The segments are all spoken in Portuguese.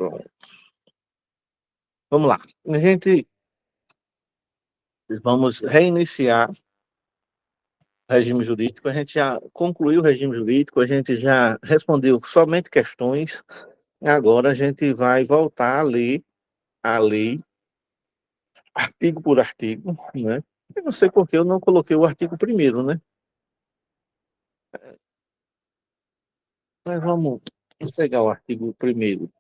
Pronto. Vamos lá. A gente vamos reiniciar o regime jurídico. A gente já concluiu o regime jurídico, a gente já respondeu somente questões. Agora a gente vai voltar a lei, artigo por artigo, né? Eu não sei por que eu não coloquei o artigo primeiro, né? Mas vamos pegar o artigo primeiro.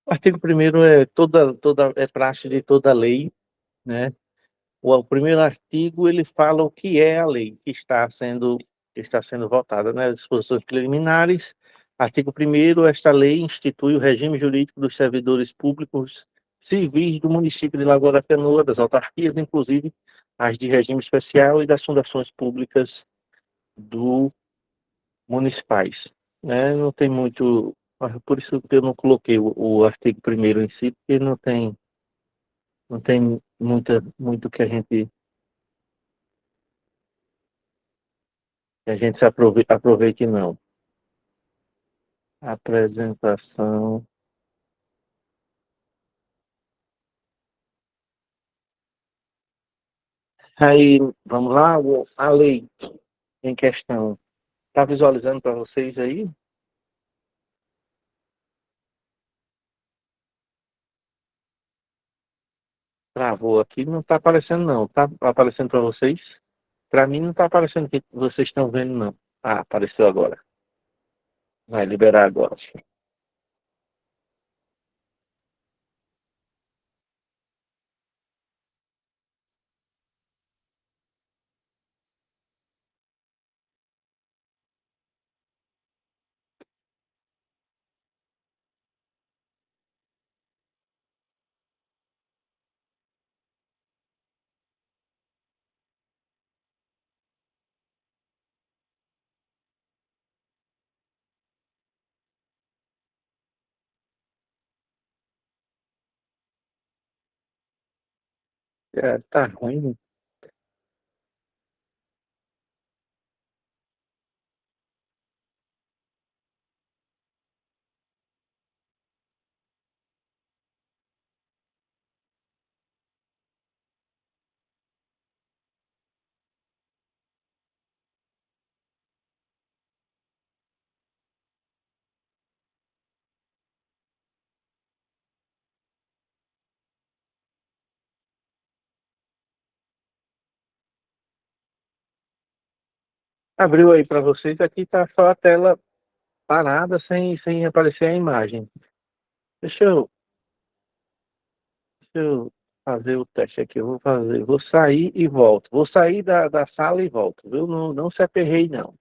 O artigo primeiro é toda é praxe de toda lei, né? O primeiro artigo ele fala o que é a lei que está sendo votada, né? As disposições preliminares. Artigo primeiro, esta lei institui o regime jurídico dos servidores públicos civis do município de Lagoa da Canoa, das autarquias, inclusive as de regime especial e das fundações públicas do municipais, né? Não tem muito, por isso que eu não coloquei o artigo primeiro em si, porque não tem muito que a gente se aproveite não. Apresentação. Aí, vamos lá, a lei em questão. Está visualizando para vocês aí? Travou aqui, não está aparecendo não. Está aparecendo para vocês? Para mim não está aparecendo que vocês estão vendo não. Ah, apareceu agora. Vai liberar agora. É, tá ruim. Abriu aí para vocês, aqui está só a tela parada sem aparecer a imagem. Deixa eu, deixa eu fazer o teste aqui. Eu vou fazer. Vou sair e volto. Vou sair da sala e volto, viu? Não, não se aperrei, não.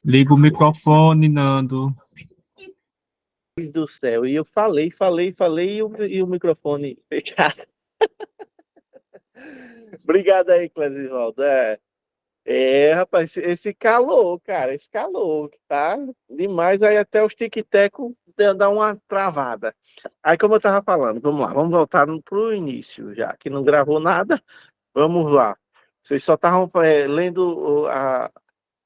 Liga o microfone, Nando. Deus do céu. E eu falei e o microfone fechado. Obrigado aí, Clesivaldo. Rapaz, esse calor, cara, esse calor, tá demais. Aí até os tic-teco dá uma travada. Aí, como eu tava falando, vamos lá, vamos voltar pro início, já que não gravou nada, vamos lá. Vocês só estavam lendo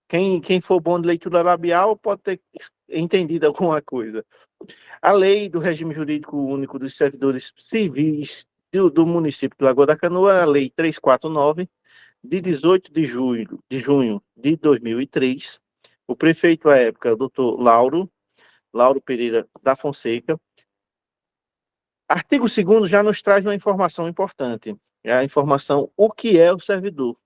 quem for bom de leitura labial pode ter entendido alguma coisa. A lei do regime jurídico único dos servidores civis do município de Lagoa da Canoa, a lei 349, de 18 de junho de 2003. O prefeito à época, o doutor Lauro Pereira da Fonseca. Artigo 2º já nos traz uma informação importante. É a informação o que é o servidor.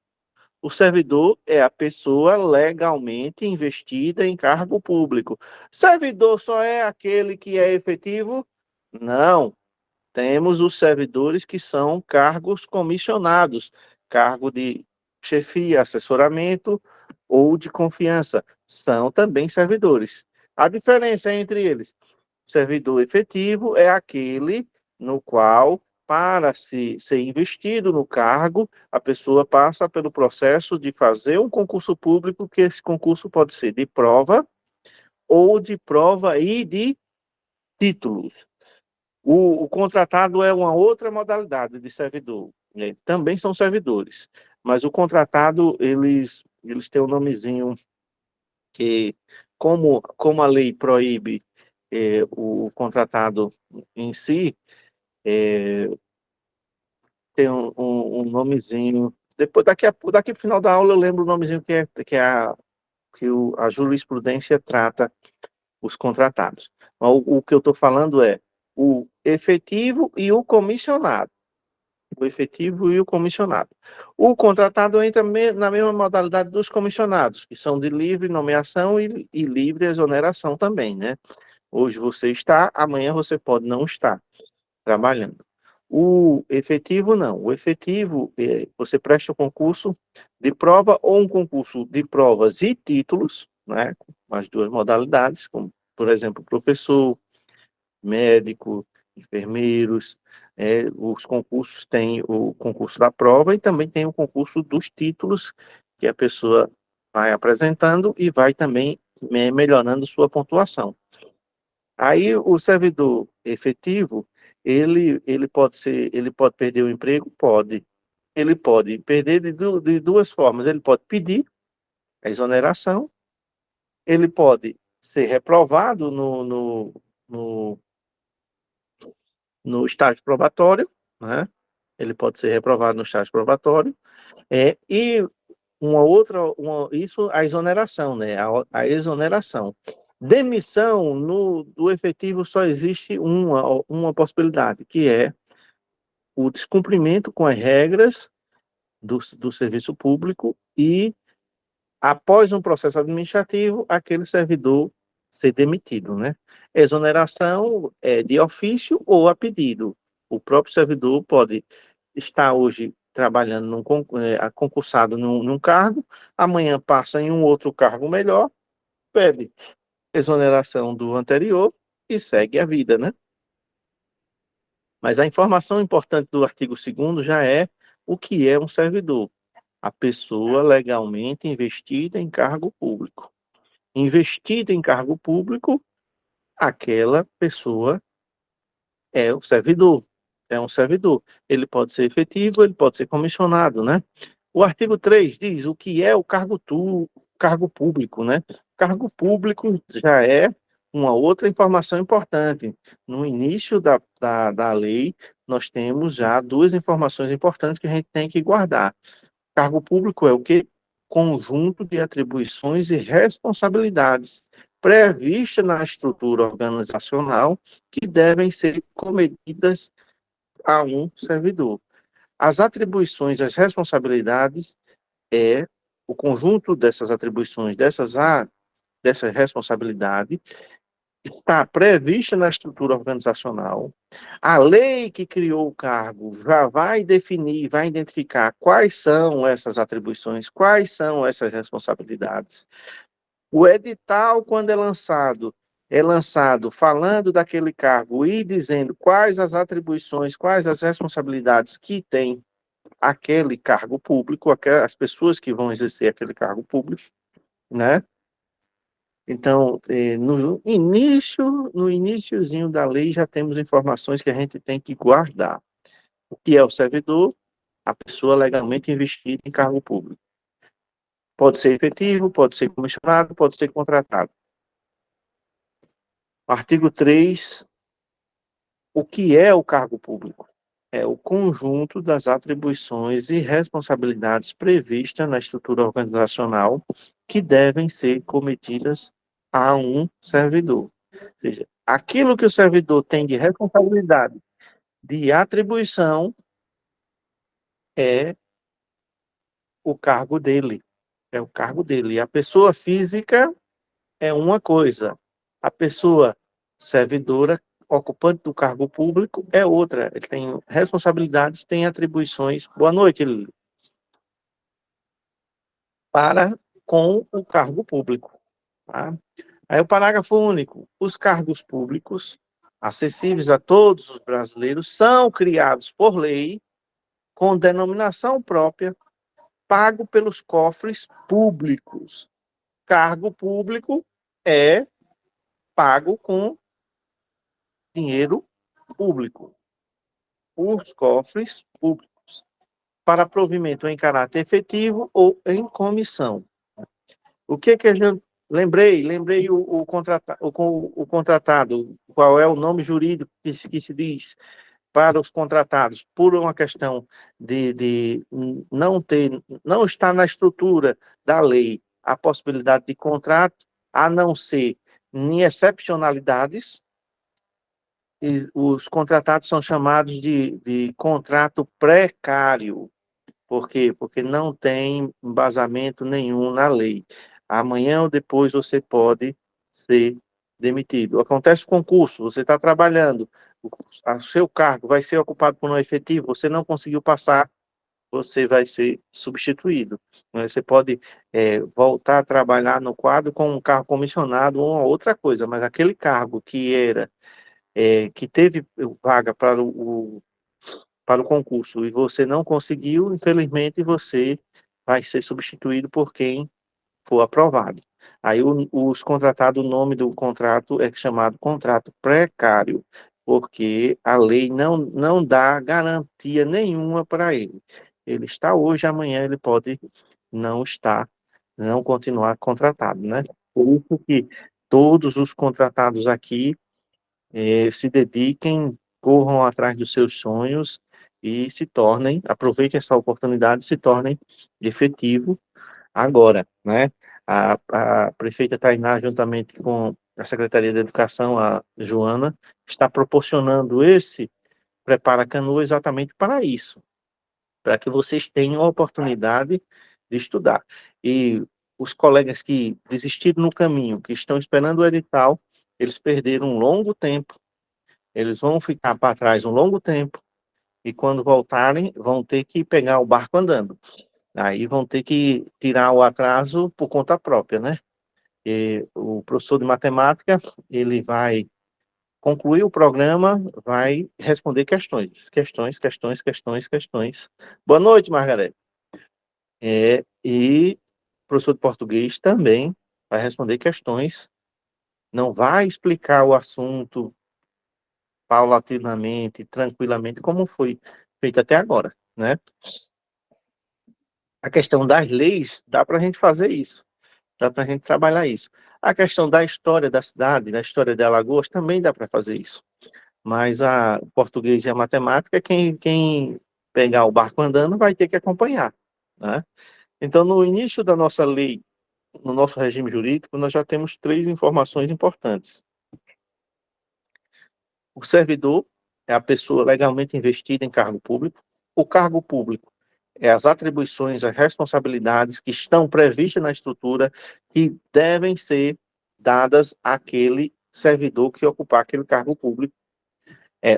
O servidor é a pessoa legalmente investida em cargo público. Servidor só é aquele que é efetivo? Não. Temos os servidores que são cargos comissionados, cargo de chefia, assessoramento ou de confiança. São também servidores. A diferença entre eles: servidor efetivo é aquele no qual, para ser investido no cargo, a pessoa passa pelo processo de fazer um concurso público, que esse concurso pode ser de prova ou de prova e de títulos. O contratado é uma outra modalidade de servidor, né? Também são servidores, mas o contratado, eles têm um nomezinho que, como a lei proíbe o contratado em si, tem um nomezinho. Depois, daqui pro final da aula, eu lembro o nomezinho que a jurisprudência trata os contratados. Mas o que eu estou falando é o efetivo e o comissionado. O efetivo e o comissionado. O contratado entra na mesma modalidade dos comissionados, que são de livre nomeação e livre exoneração também, né? Hoje você está, amanhã você pode não estar trabalhando. O efetivo não. O efetivo, você presta o concurso de prova ou um concurso de provas e títulos, né? Com as duas modalidades, como, por exemplo, professor, médico, enfermeiros. Os concursos têm o concurso da prova e também tem o concurso dos títulos, que a pessoa vai apresentando e vai também melhorando sua pontuação. Aí o servidor efetivo, ele pode perder o emprego? Pode. Ele pode perder de duas formas. Ele pode pedir a exoneração, ele pode ser reprovado no, no estágio probatório, né? Ele pode ser reprovado no estágio probatório, e isso a exoneração, né? A exoneração. Demissão do efetivo só existe uma possibilidade, que é o descumprimento com as regras do serviço público e, após um processo administrativo, aquele servidor ser demitido, né? Exoneração é de ofício ou a pedido. O próprio servidor pode estar hoje trabalhando concursado num cargo, amanhã passa em um outro cargo melhor, pede exoneração do anterior e segue a vida, né? Mas a informação importante do artigo 2º já é o que é um servidor: a pessoa legalmente investida em cargo público. Investida em cargo público, aquela pessoa é o servidor. É um servidor. Ele pode ser efetivo, ele pode ser comissionado, né? O artigo 3 diz o que é o cargo público, né? Cargo público já é uma outra informação importante. No início da lei, nós temos já duas informações importantes que a gente tem que guardar. Cargo público é o quê? Conjunto de atribuições e responsabilidades previstas na estrutura organizacional que devem ser cometidas a um servidor. As atribuições e as responsabilidades é o conjunto dessas atribuições, dessa responsabilidade, está prevista na estrutura organizacional. A lei que criou o cargo já vai definir, vai identificar quais são essas atribuições, quais são essas responsabilidades. O edital, quando é lançado falando daquele cargo e dizendo quais as atribuições, quais as responsabilidades que tem aquele cargo público, as pessoas que vão exercer aquele cargo público, né? Então, no iniciozinho da lei já temos informações que a gente tem que guardar. O que é o servidor? A pessoa legalmente investida em cargo público. Pode ser efetivo, pode ser comissionado, pode ser contratado. Artigo 3, o que é o cargo público? É o conjunto das atribuições e responsabilidades previstas na estrutura organizacional que devem ser cometidas a um servidor. Ou seja, aquilo que o servidor tem de responsabilidade, de atribuição, é o cargo dele. É o cargo dele. E a pessoa física é uma coisa. A pessoa servidora, ocupante do cargo público, é outra. Ele tem responsabilidades, tem atribuições. Boa noite, Lili. Para com o cargo público. Tá? Aí o parágrafo único. Os cargos públicos, acessíveis a todos os brasileiros, são criados por lei, com denominação própria, pago pelos cofres públicos. Cargo público é pago com dinheiro público, os cofres públicos, para provimento em caráter efetivo ou em comissão. O que a gente... Lembrei o contratado, qual é o nome jurídico que se diz para os contratados, por uma questão de não estar na estrutura da lei a possibilidade de contrato, a não ser em excepcionalidades. E os contratados são chamados de contrato precário. Por quê? Porque não tem embasamento nenhum na lei. Amanhã ou depois você pode ser demitido. Acontece o concurso, você está trabalhando, o seu cargo vai ser ocupado por um efetivo, você não conseguiu passar, você vai ser substituído. Você pode voltar a trabalhar no quadro com um cargo comissionado ou outra coisa, mas aquele cargo que teve vaga para o concurso e você não conseguiu, infelizmente você vai ser substituído por quem for aprovado. Aí os contratados, o nome do contrato é chamado contrato precário, porque a lei não dá garantia nenhuma para ele. Ele está hoje, amanhã ele pode não estar, não continuar contratado, né? Por isso que todos os contratados aqui se dediquem, corram atrás dos seus sonhos e se tornem, aproveitem essa oportunidade, se tornem efetivo agora, né? A prefeita Tainá, juntamente com a Secretaria de Educação, a Joana, está proporcionando esse Prepara Canoa exatamente para isso, para que vocês tenham a oportunidade de estudar. E os colegas que desistiram no caminho, que estão esperando o edital, eles perderam um longo tempo, eles vão ficar para trás um longo tempo, e quando voltarem, vão ter que pegar o barco andando. Aí vão ter que tirar o atraso por conta própria, né? E o professor de matemática, ele vai concluir o programa, vai responder questões. Questões, questões, questões, questões. Boa noite, Margarete. E o professor de português também vai responder questões, não vai explicar o assunto paulatinamente, tranquilamente, como foi feito até agora, né? A questão das leis, dá para a gente fazer isso, dá para a gente trabalhar isso. A questão da história da cidade, da história de Alagoas, também dá para fazer isso. Mas o português e a matemática, quem pegar o barco andando vai ter que acompanhar, né? Então, no início da nossa lei, no nosso regime jurídico, nós já temos três informações importantes. O servidor é a pessoa legalmente investida em cargo público. O cargo público é as atribuições, as responsabilidades que estão previstas na estrutura que devem ser dadas àquele servidor que ocupar aquele cargo público.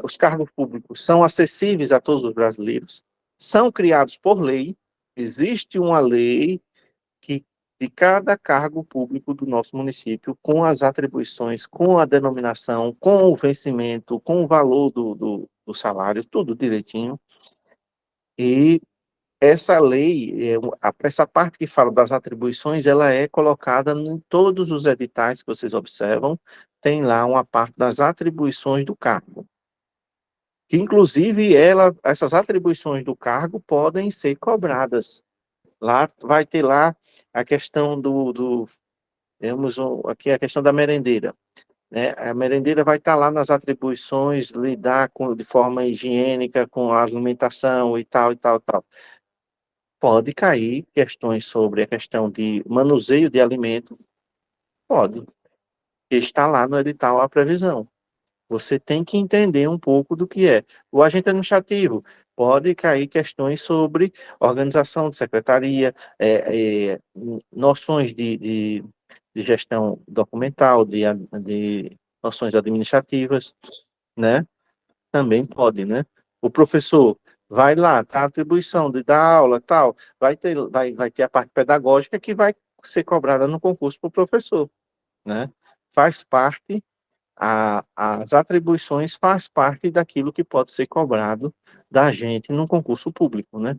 Os cargos públicos são acessíveis a todos os brasileiros, são criados por lei, existe uma lei que de cada cargo público do nosso município, com as atribuições, com a denominação, com o vencimento, com o valor do salário, tudo direitinho. E essa lei, essa parte que fala das atribuições, ela é colocada em todos os editais que vocês observam, tem lá uma parte das atribuições do cargo. Que, inclusive, essas atribuições do cargo podem ser cobradas. Lá vai ter lá a questão temos aqui a questão da merendeira, né? A merendeira vai estar lá nas atribuições, lidar de forma higiênica com a alimentação e tal, e tal, e tal. Pode cair questões sobre a questão de manuseio de alimento, pode, está lá no edital a previsão. Você tem que entender um pouco do que é. O agente administrativo pode cair questões sobre organização de secretaria, noções de gestão documental, de noções administrativas, né? Também pode, né? O professor vai lá, tá a atribuição de dar aula, tal, vai ter a parte pedagógica que vai ser cobrada no concurso para o professor, né? Faz parte as atribuições faz parte daquilo que pode ser cobrado da gente num concurso público, né?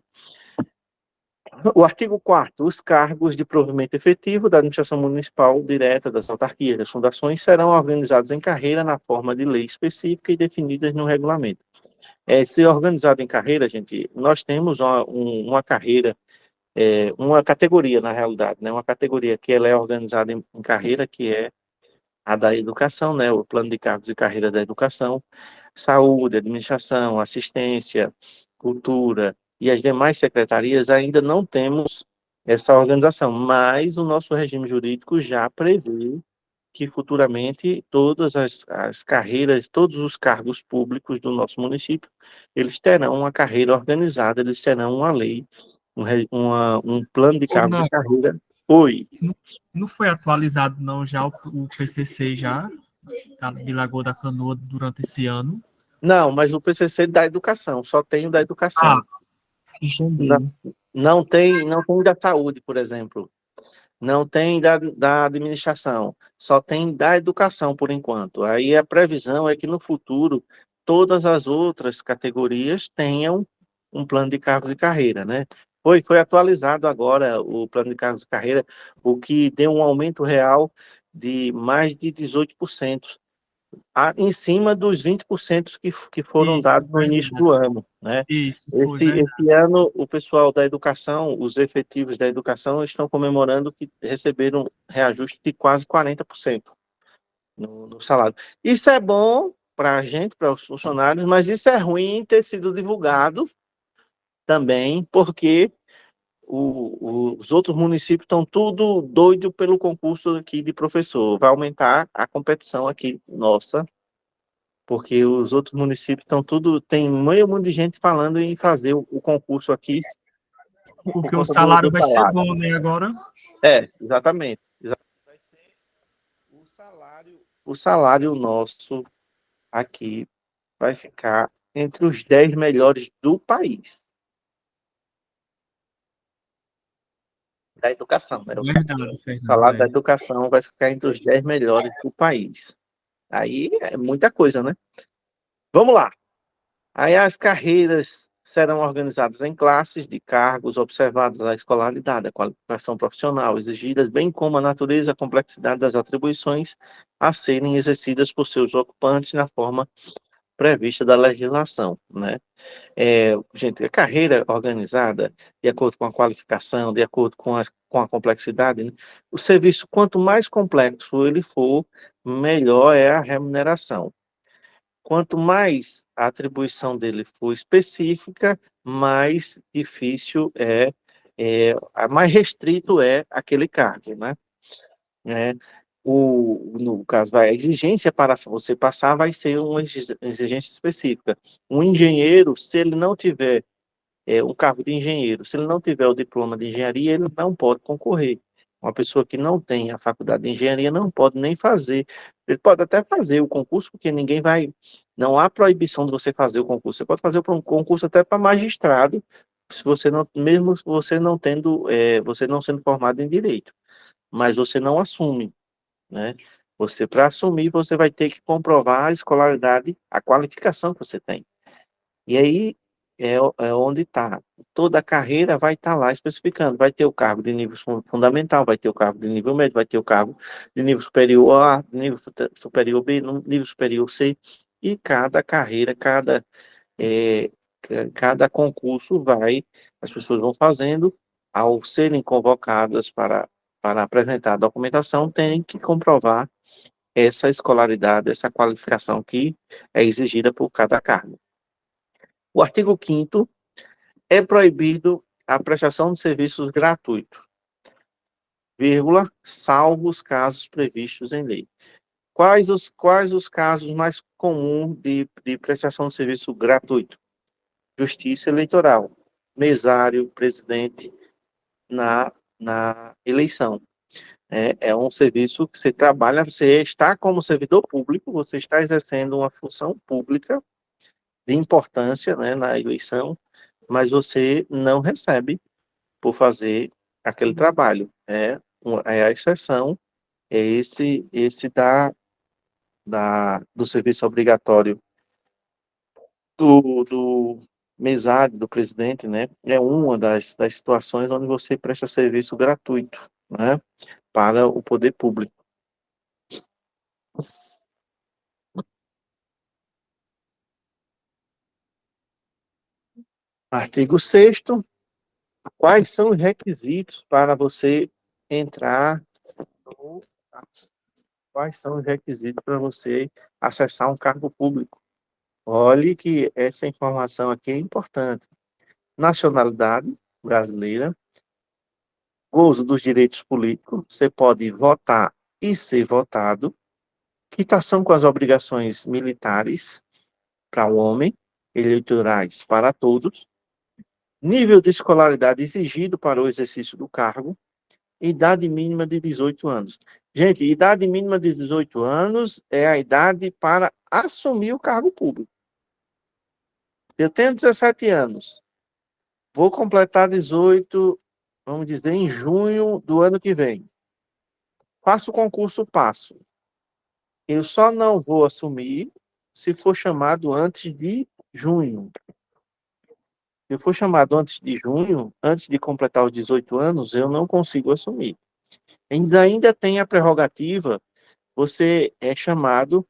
O artigo 4º, os cargos de provimento efetivo da administração municipal direta das autarquias, das fundações, serão organizados em carreira na forma de lei específica e definidas no regulamento. Ser organizado em carreira, gente, nós temos uma carreira, uma categoria, na realidade, né? Uma categoria que ela é organizada em carreira, que é a da educação, né, o plano de cargos e carreira da educação, saúde, administração, assistência, cultura e as demais secretarias ainda não temos essa organização, mas o nosso regime jurídico já prevê que futuramente todas as carreiras, todos os cargos públicos do nosso município, eles terão uma carreira organizada, eles terão uma lei, um plano de Ô, cargos e não, carreira. Oi. não foi atualizado não já o PCC já, de Lagoa da Canoa durante esse ano? Não, mas o PCC da educação, só tem o da Ah, educação. entendi. Não tem da saúde, por exemplo. Não tem da administração. Só tem da educação, por enquanto. Aí a previsão é que no futuro todas as outras categorias tenham um plano de cargos e carreira, né? Foi atualizado agora o plano de cargos e carreira, o que deu um aumento real de mais de 18%, em cima dos 20% que foram Isso, dados no início verdade. do ano, né? Isso, foi Esse verdade. ano, o pessoal da educação, os efetivos da educação, estão comemorando que receberam reajuste de quase 40% no salário. Isso é bom para a gente, para os funcionários, mas isso é ruim ter sido divulgado também, porque os outros municípios estão tudo doido pelo concurso aqui de professor. Vai aumentar a competição aqui, nossa, porque os outros municípios estão tudo, tem meio mundo de gente falando em fazer o concurso aqui por Porque o conta salário do vai ser salário. bom, né, agora? Exatamente. Vai ser o salário nosso aqui vai ficar entre os 10 melhores do país, da educação, né? O Verdade, Fernando, salário da é. educação vai ficar entre os 10 melhores do país. Aí é muita coisa, né? Vamos lá. Aí as carreiras serão organizadas em classes de cargos, observadas a escolaridade, a qualificação profissional exigidas, bem como a natureza e a complexidade das atribuições a serem exercidas por seus ocupantes na forma prevista da legislação, né? Gente, a carreira organizada, de acordo com a qualificação, de acordo com a complexidade, né? O serviço, quanto mais complexo ele for, melhor é a remuneração. Quanto mais a atribuição dele for específica, mais difícil mais restrito é aquele cargo, né? É, no caso, a exigência para você passar vai ser uma exigência específica. Um engenheiro, se ele não tiver um cargo de engenheiro, se ele não tiver o diploma de engenharia, ele não pode concorrer. Uma pessoa que não tem a faculdade de engenharia não pode nem fazer. Ele pode até fazer o concurso, porque ninguém vai. Não há proibição de você fazer o concurso. Você pode fazer um concurso até para magistrado, se você não, mesmo você não tendo, você não sendo formado em direito, mas você não assume, né? Você, para assumir, você vai ter que comprovar a escolaridade, a qualificação que você tem. E aí é onde está. Toda a carreira vai estar lá especificando. Vai ter o cargo de nível fundamental, vai ter o cargo de nível médio, vai ter o cargo de nível superior A, de nível superior B, no nível superior C. E cada carreira, é, cada concurso as pessoas vão fazendo, ao serem convocadas para apresentar a documentação, tem que comprovar essa escolaridade, essa qualificação que é exigida por cada cargo. O artigo 5º é proibido a prestação de serviços gratuitos, vírgula, salvo os casos previstos em lei. Quais os casos mais comuns de prestação de serviço gratuito? Justiça eleitoral, mesário, presidente na eleição. É um serviço que você trabalha, você está como servidor público, você está exercendo uma função pública de importância, né, na eleição, mas você não recebe por fazer aquele trabalho. É a exceção, é esse do serviço obrigatório do mesário, do presidente, né? É uma das situações onde você presta serviço gratuito, né? Para o poder público. Artigo 6º. Quais são os requisitos para você entrar no... Quais são os requisitos para você acessar um cargo público? Olhe que essa informação aqui é importante. Nacionalidade brasileira, gozo dos direitos políticos, você pode votar e ser votado, quitação com as obrigações militares para o homem, eleitorais para todos, nível de escolaridade exigido para o exercício do cargo, idade mínima de 18 anos. Gente, idade mínima de 18 anos é a idade para assumir o cargo público. Eu tenho 17 anos, vou completar 18, vamos dizer, em junho do ano que vem. Faço o concurso, passo. Eu só não vou assumir se for chamado antes de junho. Se eu for chamado antes de junho, antes de completar os 18 anos, eu não consigo assumir. Ainda tem a prerrogativa, você é chamado,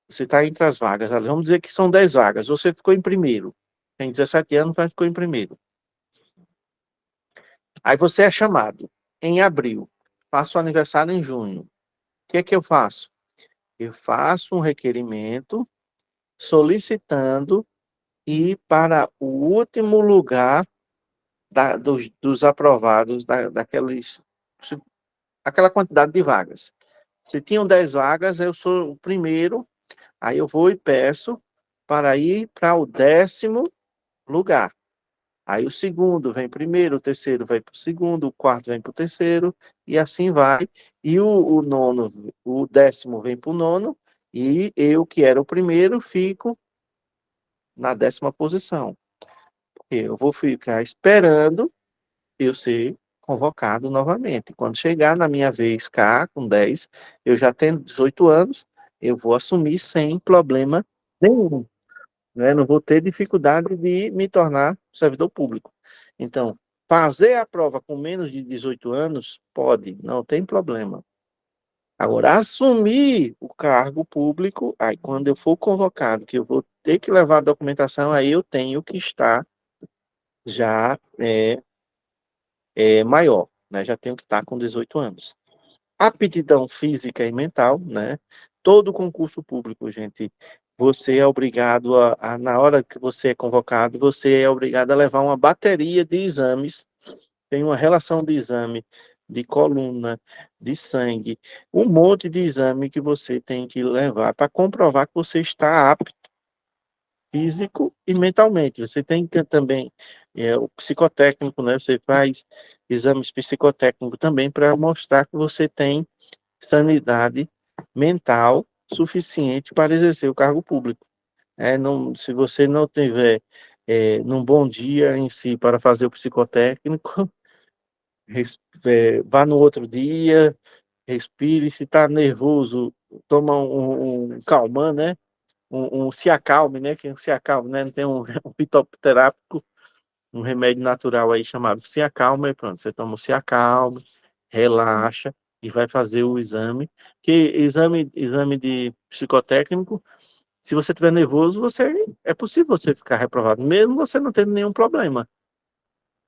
você está entre as vagas, vamos dizer que são 10 vagas, você ficou em primeiro, tem 17 anos, mas ficou em primeiro. Aí você é chamado em abril, faço o aniversário em junho. O que é que eu faço? Eu faço um requerimento solicitando ir para o último lugar dos aprovados, aquela quantidade de vagas. Se tinham 10 vagas, eu sou o primeiro, aí eu vou e peço para ir para o 10º lugar. Aí o segundo vem primeiro, o terceiro vai para o segundo, o quarto vem para o terceiro, e assim vai. E o nono, o 10º vem para o nono, e eu, que era o primeiro, fico na 10ª posição. Eu vou ficar esperando eu ser convocado novamente. Quando chegar na minha vez cá, com 10, eu já tendo 18 anos, eu vou assumir sem problema nenhum, né? Não vou ter dificuldade de me tornar servidor público. Então, fazer a prova com menos de 18 anos, pode, não tem problema. Agora, assumir o cargo público, aí quando eu for convocado, que eu vou ter que levar a documentação, aí eu tenho que estar já maior, né? Já tenho que estar com 18 anos. Aptidão física e mental, né? Todo concurso público, gente, você é obrigado na hora que você é convocado, você é obrigado a levar uma bateria de exames, tem uma relação de exame de coluna, de sangue, um monte de exame que você tem que levar para comprovar que você está apto físico e mentalmente. Você tem que ter também o psicotécnico, né? Você faz exames psicotécnicos também para mostrar que você tem sanidade mental suficiente para exercer o cargo público. Não, se você não tiver num bom dia em si para fazer o psicotécnico, vá no outro dia, respire, se está nervoso, toma um calmante, né? Um se acalme, né? Que se acalme, né? Não tem um fitoterápico, um remédio natural aí chamado se acalma, e pronto, você toma o se acalme, relaxa e vai fazer o exame, que exame de psicotécnico, se você estiver nervoso, é possível você ficar reprovado, mesmo você não tendo nenhum problema,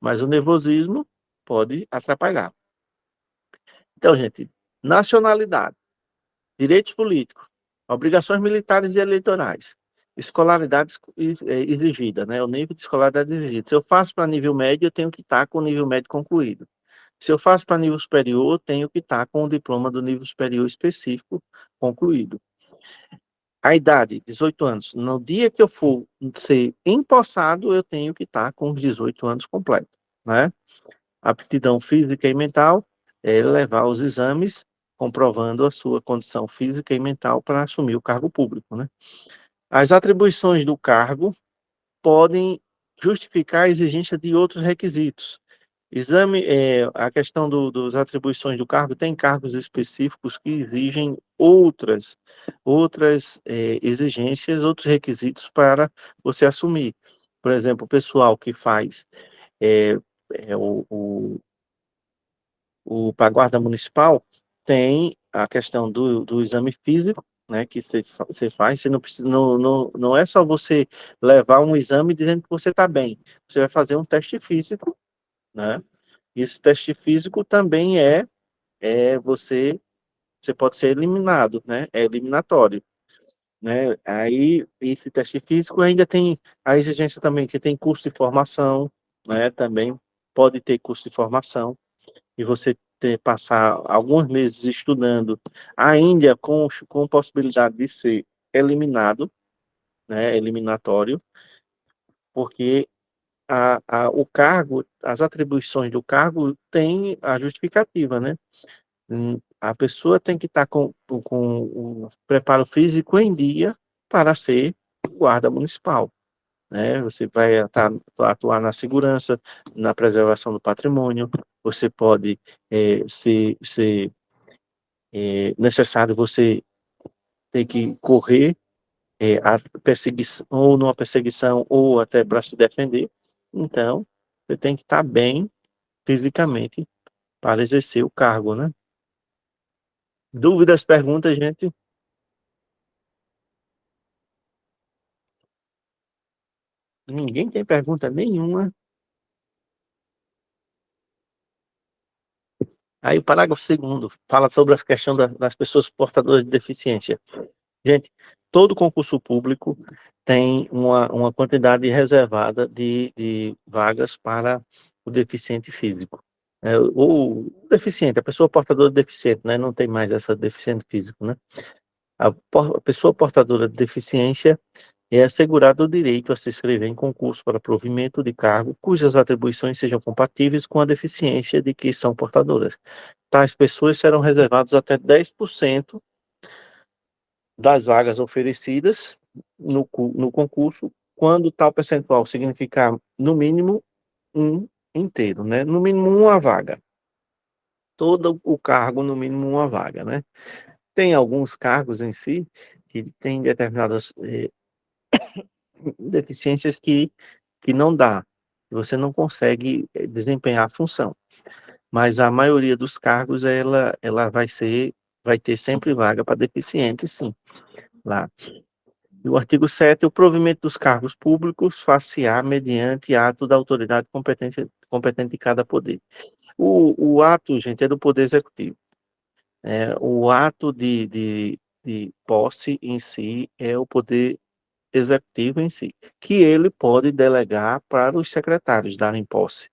mas o nervosismo pode atrapalhar. Então, gente, nacionalidade, direitos políticos, obrigações militares e eleitorais, escolaridade exigida, né? O nível de escolaridade exigida. Se eu faço para nível médio, eu tenho que estar com o nível médio concluído. Se eu faço para nível superior, eu tenho que estar com o diploma do nível superior específico concluído. A idade, 18 anos. No dia que eu for ser empossado, eu tenho que estar com os 18 anos completos, né? Aptidão física e mental é levar os exames comprovando a sua condição física e mental para assumir o cargo público, né? As atribuições do cargo podem justificar a exigência de outros requisitos. A questão das atribuições do cargo, tem cargos específicos que exigem outras exigências, outros requisitos para você assumir. Por exemplo, o pessoal que faz é, é, para a guarda municipal, tem a questão do exame físico, né, que você faz, você não precisa, não é só você levar um exame dizendo que você está bem, você vai fazer um teste físico, né, e esse teste físico também você pode ser eliminado, né, é eliminatório, né, aí esse teste físico ainda tem a exigência também que tem custo de formação, né, também pode ter custo de formação, e você passar alguns meses estudando, ainda com possibilidade de ser eliminado, né, eliminatório, porque o cargo, as atribuições do cargo têm a justificativa, né? A pessoa tem que estar com o preparo físico em dia para ser guarda municipal, né? Você vai atuar na segurança, na preservação do patrimônio, você pode ser necessário você ter que correr a perseguição, ou numa perseguição, ou até para se defender. Então, você tem que estar bem fisicamente para exercer o cargo, né? Dúvidas, perguntas, gente? Ninguém tem pergunta nenhuma. Aí o parágrafo segundo fala sobre a questão das pessoas portadoras de deficiência. Gente, todo concurso público tem uma quantidade reservada de vagas para o deficiente físico. Ou deficiente, a pessoa portadora de deficiente, né? Não tem mais essa deficiente físico, né? A pessoa portadora de deficiência é assegurada o direito a se inscrever em concurso para provimento de cargo cujas atribuições sejam compatíveis com a deficiência de que são portadoras. Tais pessoas serão reservadas até 10% das vagas oferecidas no concurso, quando tal percentual significar, no mínimo, um inteiro, né? No mínimo, uma vaga. Todo o cargo, no mínimo, uma vaga, né? Tem alguns cargos em si que têm determinadas deficiências que não dá, você não consegue desempenhar a função. Mas a maioria dos cargos, ela vai ter sempre vaga para deficiente, sim, lá. E o artigo 7, o provimento dos cargos públicos far-se-á mediante ato da autoridade competente de cada poder. O ato, gente, é do Poder Executivo. O ato de posse em si é o Poder Executivo em si, que ele pode delegar para os secretários darem posse.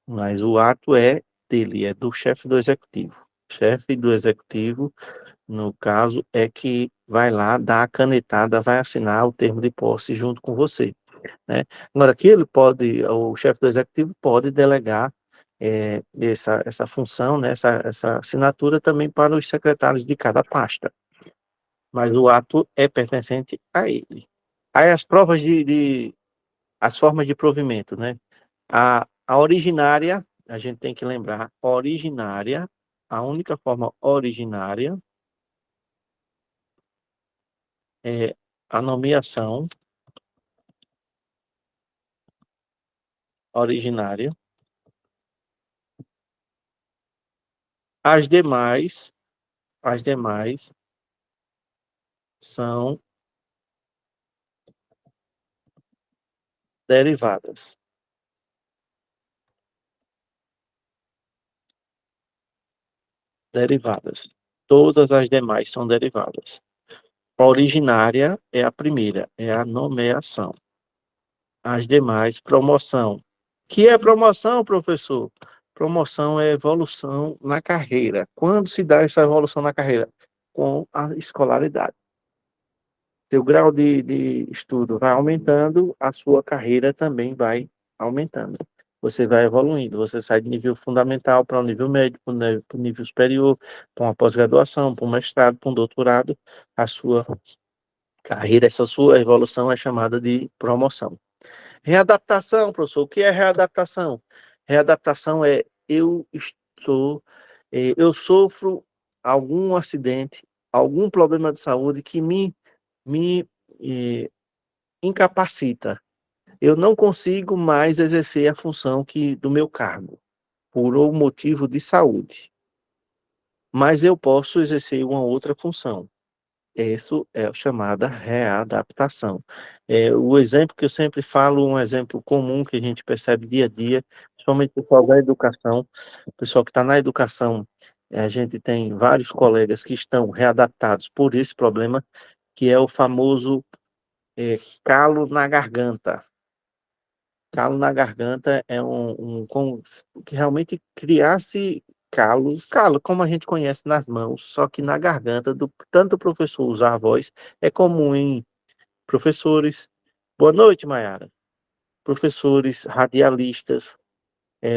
Mas o ato é dele, é do chefe do Executivo. O chefe do Executivo, no caso, é que vai lá, dá a canetada, vai assinar o termo de posse junto com você, né? Agora, que o chefe do executivo pode delegar essa função, né, essa assinatura também para os secretários de cada pasta, mas o ato é pertencente a ele. Aí as provas as formas de provimento, né? A originária, a gente tem que lembrar, originária, a única forma originária é a nomeação originária. As demais são derivadas. Derivadas. Todas as demais são derivadas. A originária é a primeira, é a nomeação. As demais, promoção. Que é promoção, professor? Promoção é evolução na carreira. Quando se dá essa evolução na carreira? Com a escolaridade. Seu grau de estudo vai aumentando, a sua carreira também vai aumentando. Você vai evoluindo, você sai de nível fundamental para um nível médio, para um nível superior, para uma pós-graduação, para um mestrado, para um doutorado. A sua carreira, essa sua evolução é chamada de promoção. Readaptação, professor, o que é readaptação? Readaptação é eu sofro algum acidente, algum problema de saúde que me incapacita. Eu não consigo mais exercer a função do meu cargo, por um motivo de saúde. Mas eu posso exercer uma outra função. Isso é chamada readaptação. O exemplo que eu sempre falo, um exemplo comum que a gente percebe dia a dia, principalmente o pessoal da educação, o pessoal que está na educação, a gente tem vários colegas que estão readaptados por esse problema, que é o famoso calo na garganta. Calo na garganta é que realmente criasse calo, como a gente conhece nas mãos, só que na garganta, tanto o professor usar a voz, é comum em professores. Boa noite, Mayara. Professores, radialistas,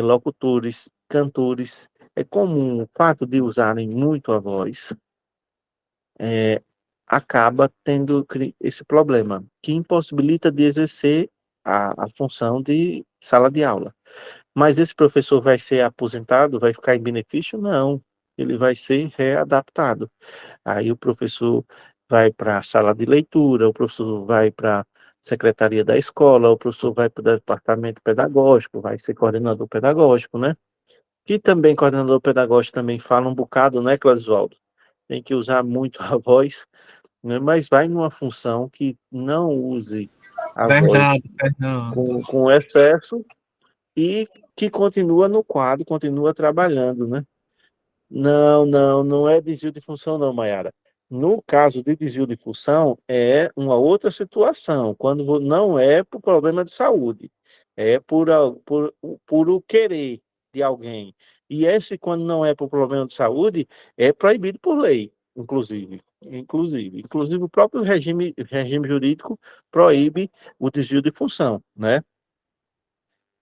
locutores, cantores. É comum o fato de usarem muito a voz, acaba tendo esse problema, que impossibilita de exercer a função de sala de aula. Mas esse professor vai ser aposentado, vai ficar em benefício? Não, ele vai ser readaptado. Aí o professor vai para a sala de leitura, o professor vai para a secretaria da escola, o professor vai para o departamento pedagógico, vai ser coordenador pedagógico, né? Que também coordenador pedagógico também fala um bocado, né, Clasvaldo? Tem que usar muito a voz, né? Mas vai numa função que não use a voz Verdade, Fernando. com excesso e que continua no quadro, continua trabalhando, né? Não, não, não é desvio de função, não, Mayara. No caso de desvio de função, é uma outra situação, quando não é por problema de saúde, é por o querer de alguém. E esse, quando não é por problema de saúde, é proibido por lei, inclusive. Inclusive o próprio regime jurídico proíbe o desvio de função, né?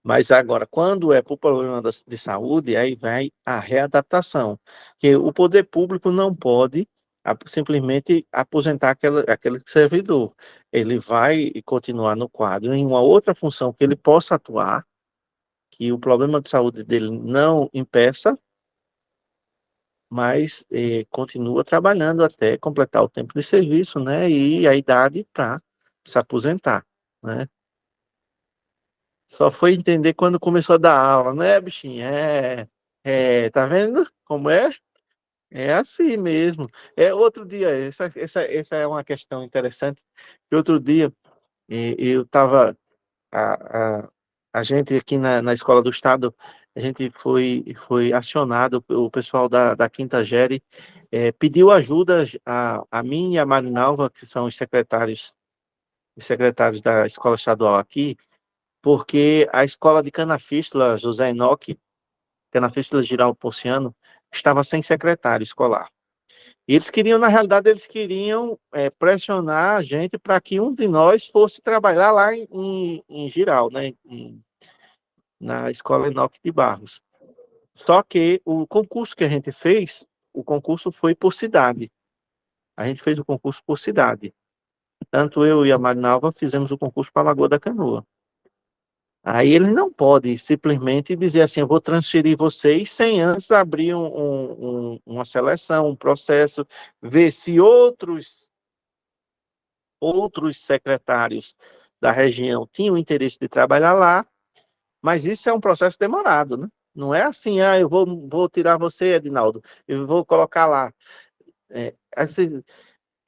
Mas agora, quando é por problema de saúde, aí vai a readaptação, que o poder público não pode simplesmente aposentar aquele servidor. Ele vai continuar no quadro em uma outra função que ele possa atuar, que o problema de saúde dele não impeça, mas continua trabalhando até completar o tempo de serviço, né, e a idade para se aposentar, né? Só foi entender quando começou a dar aula, né, bichinho? Tá vendo como é? É assim mesmo. Outro dia, essa é uma questão interessante, que outro dia eu estava, a, a, a gente aqui na Escola do Estado, a gente foi acionado, o pessoal da Quinta Série pediu ajuda a mim e a Marinalva, que são os secretários da Escola Estadual aqui, porque a escola de Canafístula, José Enoque, Canafístula Girau Ponciano, estava sem secretário escolar. E eles queriam, na realidade, pressionar a gente para que um de nós fosse trabalhar lá em Giral, né, na escola Enoque de Barros. Só que o concurso que a gente fez, o concurso foi por cidade. A gente fez o concurso por cidade. Tanto eu e a Marinalva fizemos o concurso para a Lagoa da Canoa. Aí ele não pode simplesmente dizer assim, eu vou transferir vocês sem antes abrir uma seleção, um processo, ver se outros secretários da região tinham interesse de trabalhar lá, mas isso é um processo demorado, né? Não é assim, eu vou tirar você, Edinaldo, eu vou colocar lá. Assim,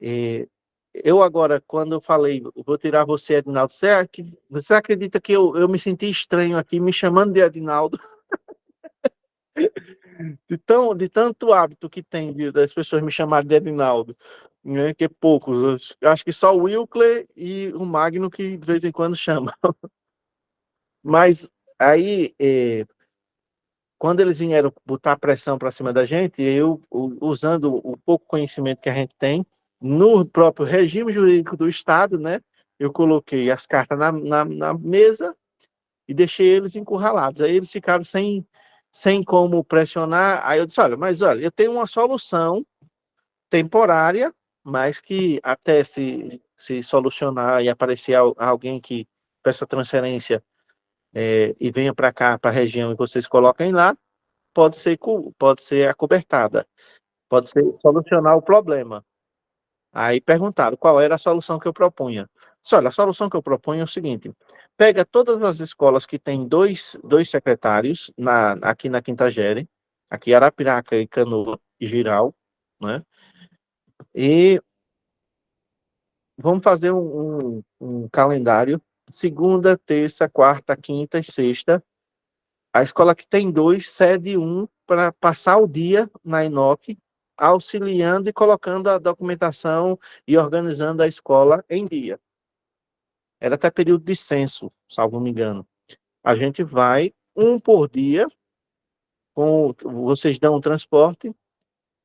é, eu agora, quando eu falei, vou tirar você, Edinaldo, você acredita que eu me senti estranho aqui, me chamando de Edinaldo, de tanto hábito que tem das pessoas me chamarem de Edinaldo, né, que é poucos. Eu acho que só o Wilkler e o Magno que de vez em quando chama. Mas aí, quando eles vieram botar pressão para cima da gente, usando o pouco conhecimento que a gente tem, no próprio regime jurídico do Estado, né, eu coloquei as cartas na mesa e deixei eles encurralados. Aí eles ficaram sem como pressionar. Aí eu disse, olha, eu tenho uma solução temporária, mas que até se solucionar e aparecer alguém que peça transferência e venha para cá, para a região, e vocês coloquem lá, pode ser acobertada, pode ser solucionar o problema. Aí perguntaram qual era a solução que eu propunha. Olha, a solução que eu proponho é o seguinte: pega todas as escolas que têm dois secretários aqui na Quintagere, aqui Arapiraca e Canoa e Giral, né? E vamos fazer um calendário, segunda, terça, quarta, quinta e sexta. A escola que tem dois cede um para passar o dia na Enoque, auxiliando e colocando a documentação e organizando a escola em dia. Era até período de censo, salvo me engano. A gente vai um por dia, vocês dão o transporte,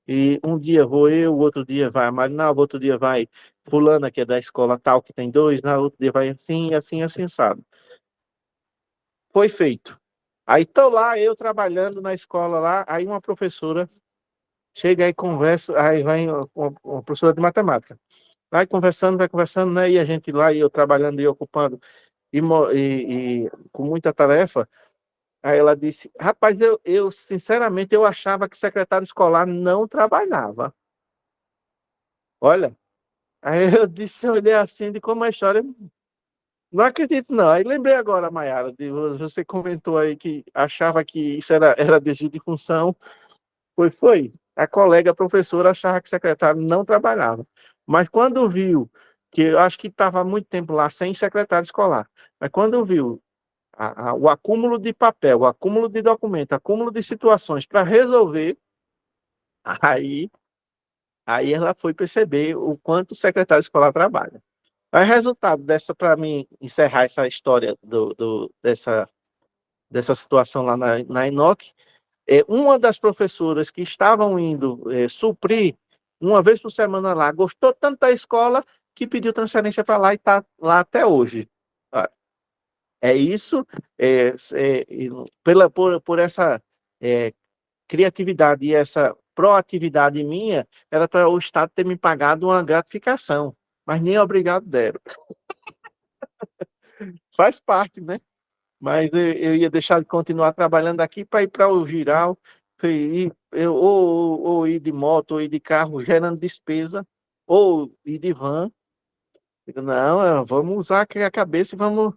e um dia vou eu, o outro dia vai a Marinal, o outro dia vai fulana, que é da escola tal, que tem dois, na outro dia vai assim, assim, assim, sabe? Foi feito. Aí tô lá, eu trabalhando na escola lá, aí uma professora chega aí, conversa, aí vai uma professora de matemática. Vai conversando, né? E a gente lá, e eu trabalhando e ocupando, e com muita tarefa. Aí ela disse, rapaz, sinceramente, eu achava que secretário escolar não trabalhava. Olha, aí eu disse, eu olhei assim, de como a história, não acredito não. Aí lembrei agora, Mayara, você comentou aí que achava que isso era desvio de função. Foi. A colega professora achava que o secretário não trabalhava. Mas quando viu, que eu acho que estava muito tempo lá sem secretário escolar, mas quando viu o acúmulo de papel, o acúmulo de documento, o acúmulo de situações para resolver, aí, aí ela foi perceber o quanto o secretário escolar trabalha. Aí, resultado dessa, para mim, encerrar essa história dessa situação lá na Enoque, uma das professoras que estavam indo suprir uma vez por semana lá, gostou tanto da escola que pediu transferência para lá e está lá até hoje. É isso, por essa é, criatividade e essa proatividade minha, era para o Estado ter me pagado uma gratificação, mas nem obrigado deram. Faz parte, né? Mas eu ia deixar de continuar trabalhando aqui para ir para o Giral, ou ir de moto, ou ir de carro, gerando despesa, ou ir de van. Digo, não, vamos usar aqui a cabeça e vamos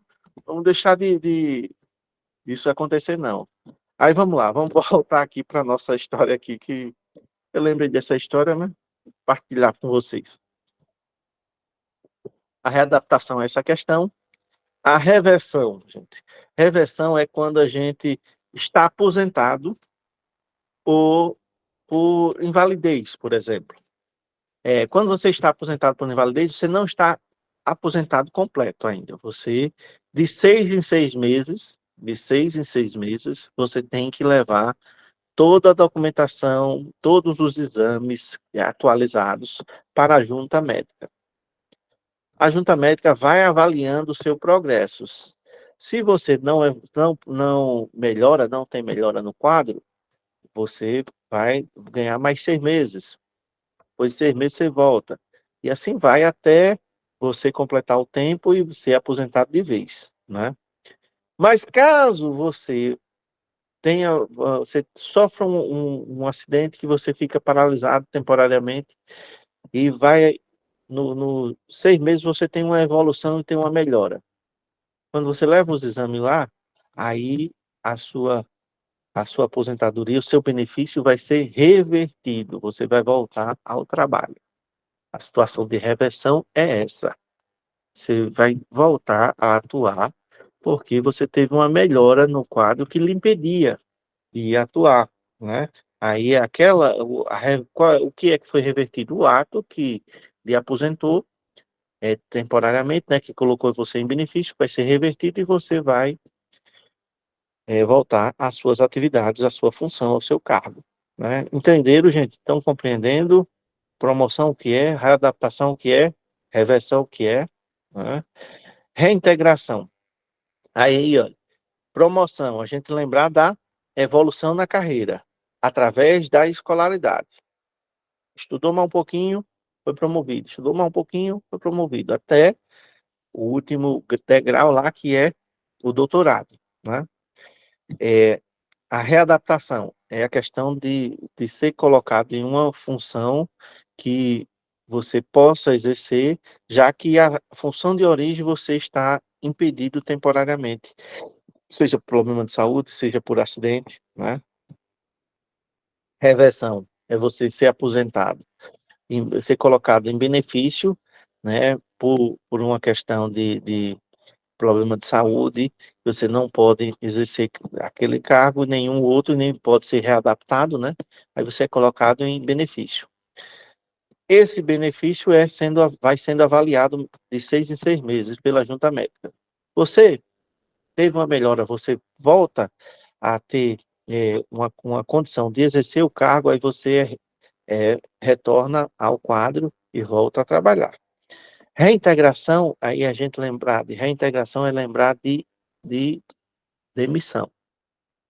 deixar de isso acontecer, não. Aí vamos lá, vamos voltar aqui para a nossa história aqui, que eu lembrei dessa história, né? Partilhar com vocês. A readaptação é essa questão. A reversão, gente. Reversão é quando a gente está aposentado por invalidez, por exemplo. Quando você está aposentado por invalidez, você não está aposentado completo ainda. Você, de seis em seis meses, você tem que levar toda a documentação, todos os exames atualizados para a junta médica. A junta médica vai avaliando o seu progresso. Se você não melhora, não tem melhora no quadro, você vai ganhar mais 6 meses. Depois de 6 meses você volta. E assim vai até você completar o tempo e ser aposentado de vez, né? Mas caso você sofra um acidente que você fica paralisado temporariamente e no 6 meses você tem uma evolução e tem uma melhora. Quando você leva os exames lá, aí a sua, a sua aposentadoria, o seu benefício vai ser revertido, você vai voltar ao trabalho. A situação de reversão é essa. Você vai voltar a atuar porque você teve uma melhora no quadro que lhe impedia de atuar, né? Aí o que é que foi revertido? O ato que lhe aposentou temporariamente, né? Que colocou você em benefício, vai ser revertido e você vai voltar às suas atividades, à sua função, ao seu cargo, né? Entenderam, gente? Estão compreendendo? Promoção o que é, readaptação o que é, reversão o que é, né? Reintegração. Aí, ó, promoção, a gente lembrar da evolução na carreira, através da escolaridade. Estudou mais um pouquinho, foi promovido. Estudou mais um pouquinho, foi promovido. Até o último degrau lá, que é o doutorado, né? A readaptação é a questão de ser colocado em uma função que você possa exercer, já que a função de origem você está impedido temporariamente, seja por problema de saúde, seja por acidente, né? Reversão é você ser aposentado, ser colocado em benefício, né, por uma questão de problema de saúde, você não pode exercer aquele cargo, nenhum outro, nem pode ser readaptado, né? Aí você é colocado em benefício. Esse benefício vai sendo avaliado de 6 em 6 meses pela junta médica. Você teve uma melhora, você volta a ter uma condição de exercer o cargo, aí você retorna ao quadro e volta a trabalhar. Reintegração, aí a gente lembrar de reintegração é lembrar de demissão.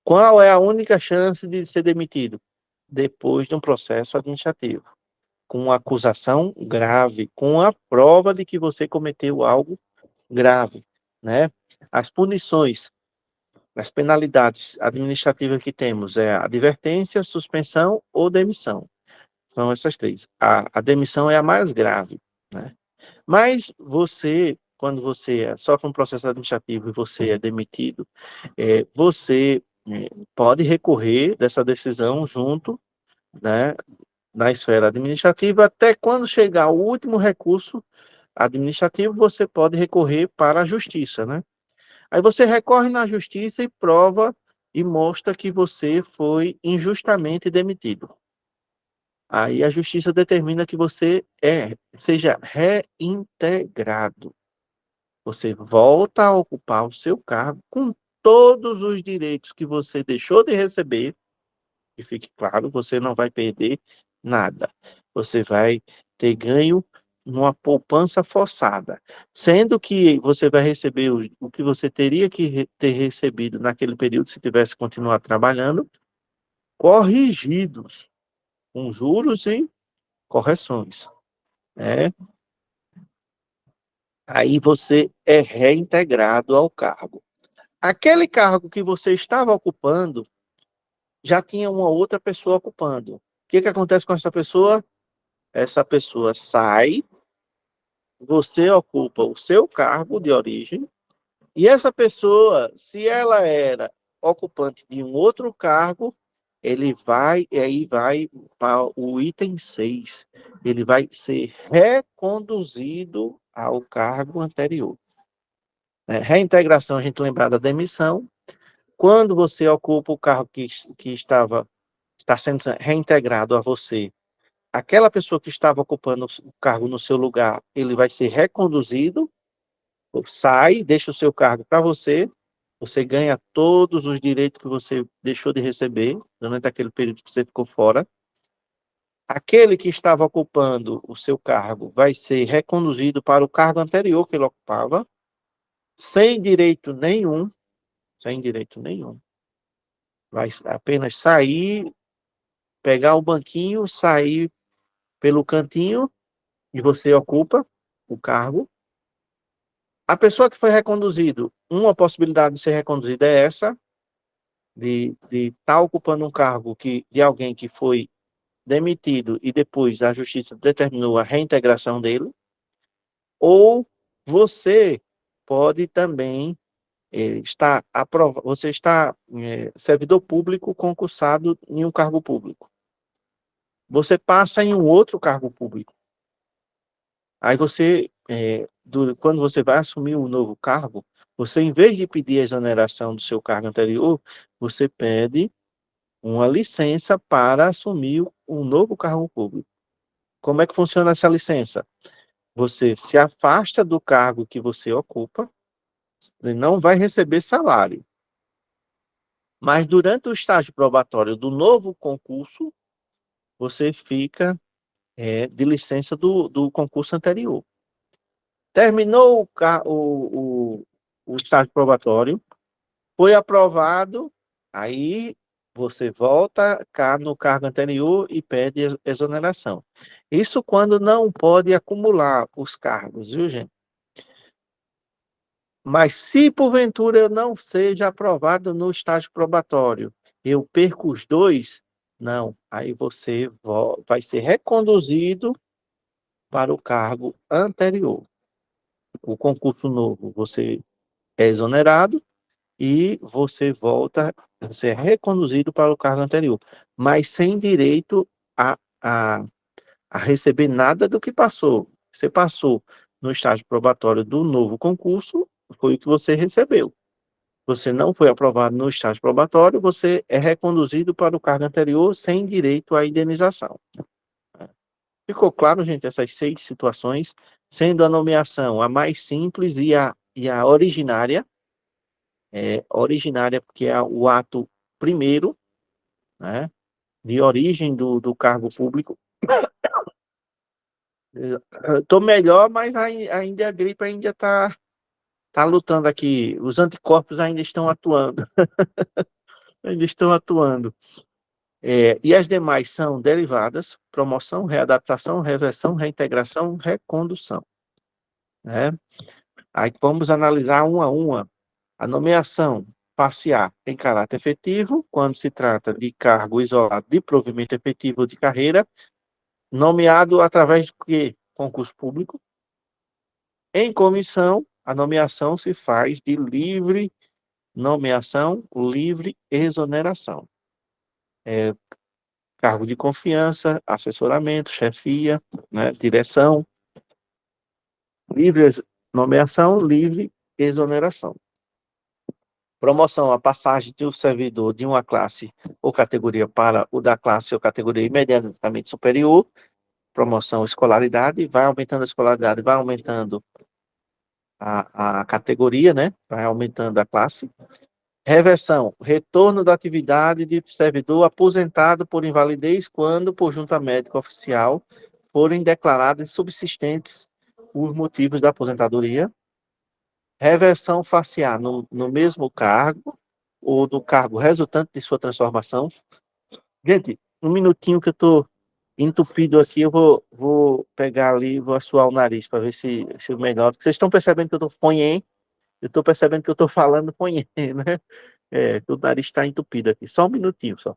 Qual é a única chance de ser demitido? Depois de um processo administrativo, com uma acusação grave, com a prova de que você cometeu algo grave, né? As punições, as penalidades administrativas que temos é advertência, suspensão ou demissão. São essas três. A demissão é a mais grave, né? Mas quando você sofre um processo administrativo e você é demitido, você pode recorrer dessa decisão junto, né, na esfera administrativa, até quando chegar o último recurso administrativo, você pode recorrer para a justiça, né? Aí você recorre na justiça e prova e mostra que você foi injustamente demitido. Aí a justiça determina que você seja reintegrado. Você volta a ocupar o seu cargo com todos os direitos que você deixou de receber, e fique claro, você não vai perder nada. Você vai ter ganho numa poupança forçada, sendo que você vai receber o que você teria que ter recebido naquele período se tivesse continuado trabalhando, corrigidos, com juros e correções, né? Aí você é reintegrado ao cargo. Aquele cargo que você estava ocupando, já tinha uma outra pessoa ocupando. O que acontece com essa pessoa? Essa pessoa sai, você ocupa o seu cargo de origem, e essa pessoa, se ela era ocupante de um outro cargo, e aí vai para o item 6, ele vai ser reconduzido ao cargo anterior. Reintegração, a gente lembrar da demissão. Quando você ocupa o cargo que está sendo reintegrado a você, aquela pessoa que estava ocupando o cargo no seu lugar, ele vai ser reconduzido, sai, deixa o seu cargo para você, você ganha todos os direitos que você deixou de receber durante aquele período que você ficou fora. Aquele que estava ocupando o seu cargo vai ser reconduzido para o cargo anterior que ele ocupava, sem direito nenhum, sem direito nenhum. Vai apenas sair, pegar o banquinho, sair pelo cantinho e você ocupa o cargo. A pessoa que foi reconduzido, uma possibilidade de ser reconduzida é essa, de estar ocupando um cargo de alguém que foi demitido e depois a justiça determinou a reintegração dele, ou você pode também você está servidor público concursado em um cargo público. Você passa em um outro cargo público. Aí você, quando você vai assumir um novo cargo, você, em vez de pedir a exoneração do seu cargo anterior, você pede uma licença para assumir um novo cargo público. Como é que funciona essa licença? Você se afasta do cargo que você ocupa, e não vai receber salário. Mas durante o estágio probatório do novo concurso, você fica de licença do concurso anterior. Terminou o estágio probatório, foi aprovado, aí você volta cá no cargo anterior e pede exoneração. Isso quando não pode acumular os cargos, viu, gente? Mas se porventura eu não seja aprovado no estágio probatório, eu perco os dois, não. Aí você vai ser reconduzido para o cargo anterior. O concurso novo, você é exonerado e você volta a ser reconduzido para o cargo anterior, mas sem direito a, a, a receber nada do que passou. Você passou no estágio probatório do novo concurso, foi o que você recebeu. Você não foi aprovado no estágio probatório, você é reconduzido para o cargo anterior sem direito à indenização. Ficou claro, gente, essas 6 situações, sendo a nomeação a mais simples e a originária, originária porque é o ato primeiro, né, de origem do cargo público. Estou melhor, mas ainda a gripe ainda tá lutando aqui. Os anticorpos ainda estão atuando. Ainda estão atuando. E as demais são derivadas, promoção, readaptação, reversão, reintegração, recondução. Né? Aí vamos analisar uma a uma. A nomeação parcial tem caráter efetivo, quando se trata de cargo isolado de provimento efetivo de carreira, nomeado através de quê? Concurso público. Em comissão, a nomeação se faz de livre nomeação, livre exoneração. Cargo de confiança, assessoramento, chefia, né, direção, livre nomeação, livre exoneração. Promoção, a passagem de um servidor de uma classe ou categoria para o da classe ou categoria imediatamente superior. Promoção, escolaridade, vai aumentando a escolaridade, vai aumentando a categoria, né? Vai aumentando a classe. Reversão, retorno da atividade de servidor aposentado por invalidez quando, por junta médica oficial, forem declarados subsistentes os motivos da aposentadoria. Reversão facial no mesmo cargo ou no cargo resultante de sua transformação. Gente, um minutinho que eu estou entupido aqui, eu vou pegar ali e vou assoar o nariz para ver se melhora. Vocês estão percebendo que eu estou fonhém? Eu estou percebendo que eu estou falando fonhém, né? O nariz está entupido aqui. Só um minutinho, só.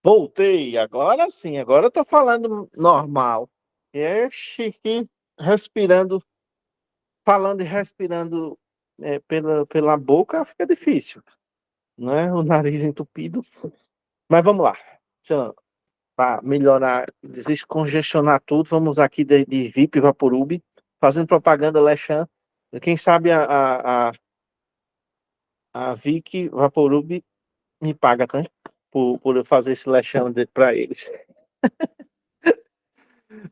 Voltei, agora sim, agora eu tô falando normal. É chique, respirando, falando e respirando pela boca fica difícil, né? O nariz entupido. Mas vamos lá. Para melhorar, descongestionar tudo, vamos aqui de VIP Vaporub, fazendo propaganda Lechan. Quem sabe a Vic Vaporub me paga, tá? Por eu fazer esse Lechan para eles.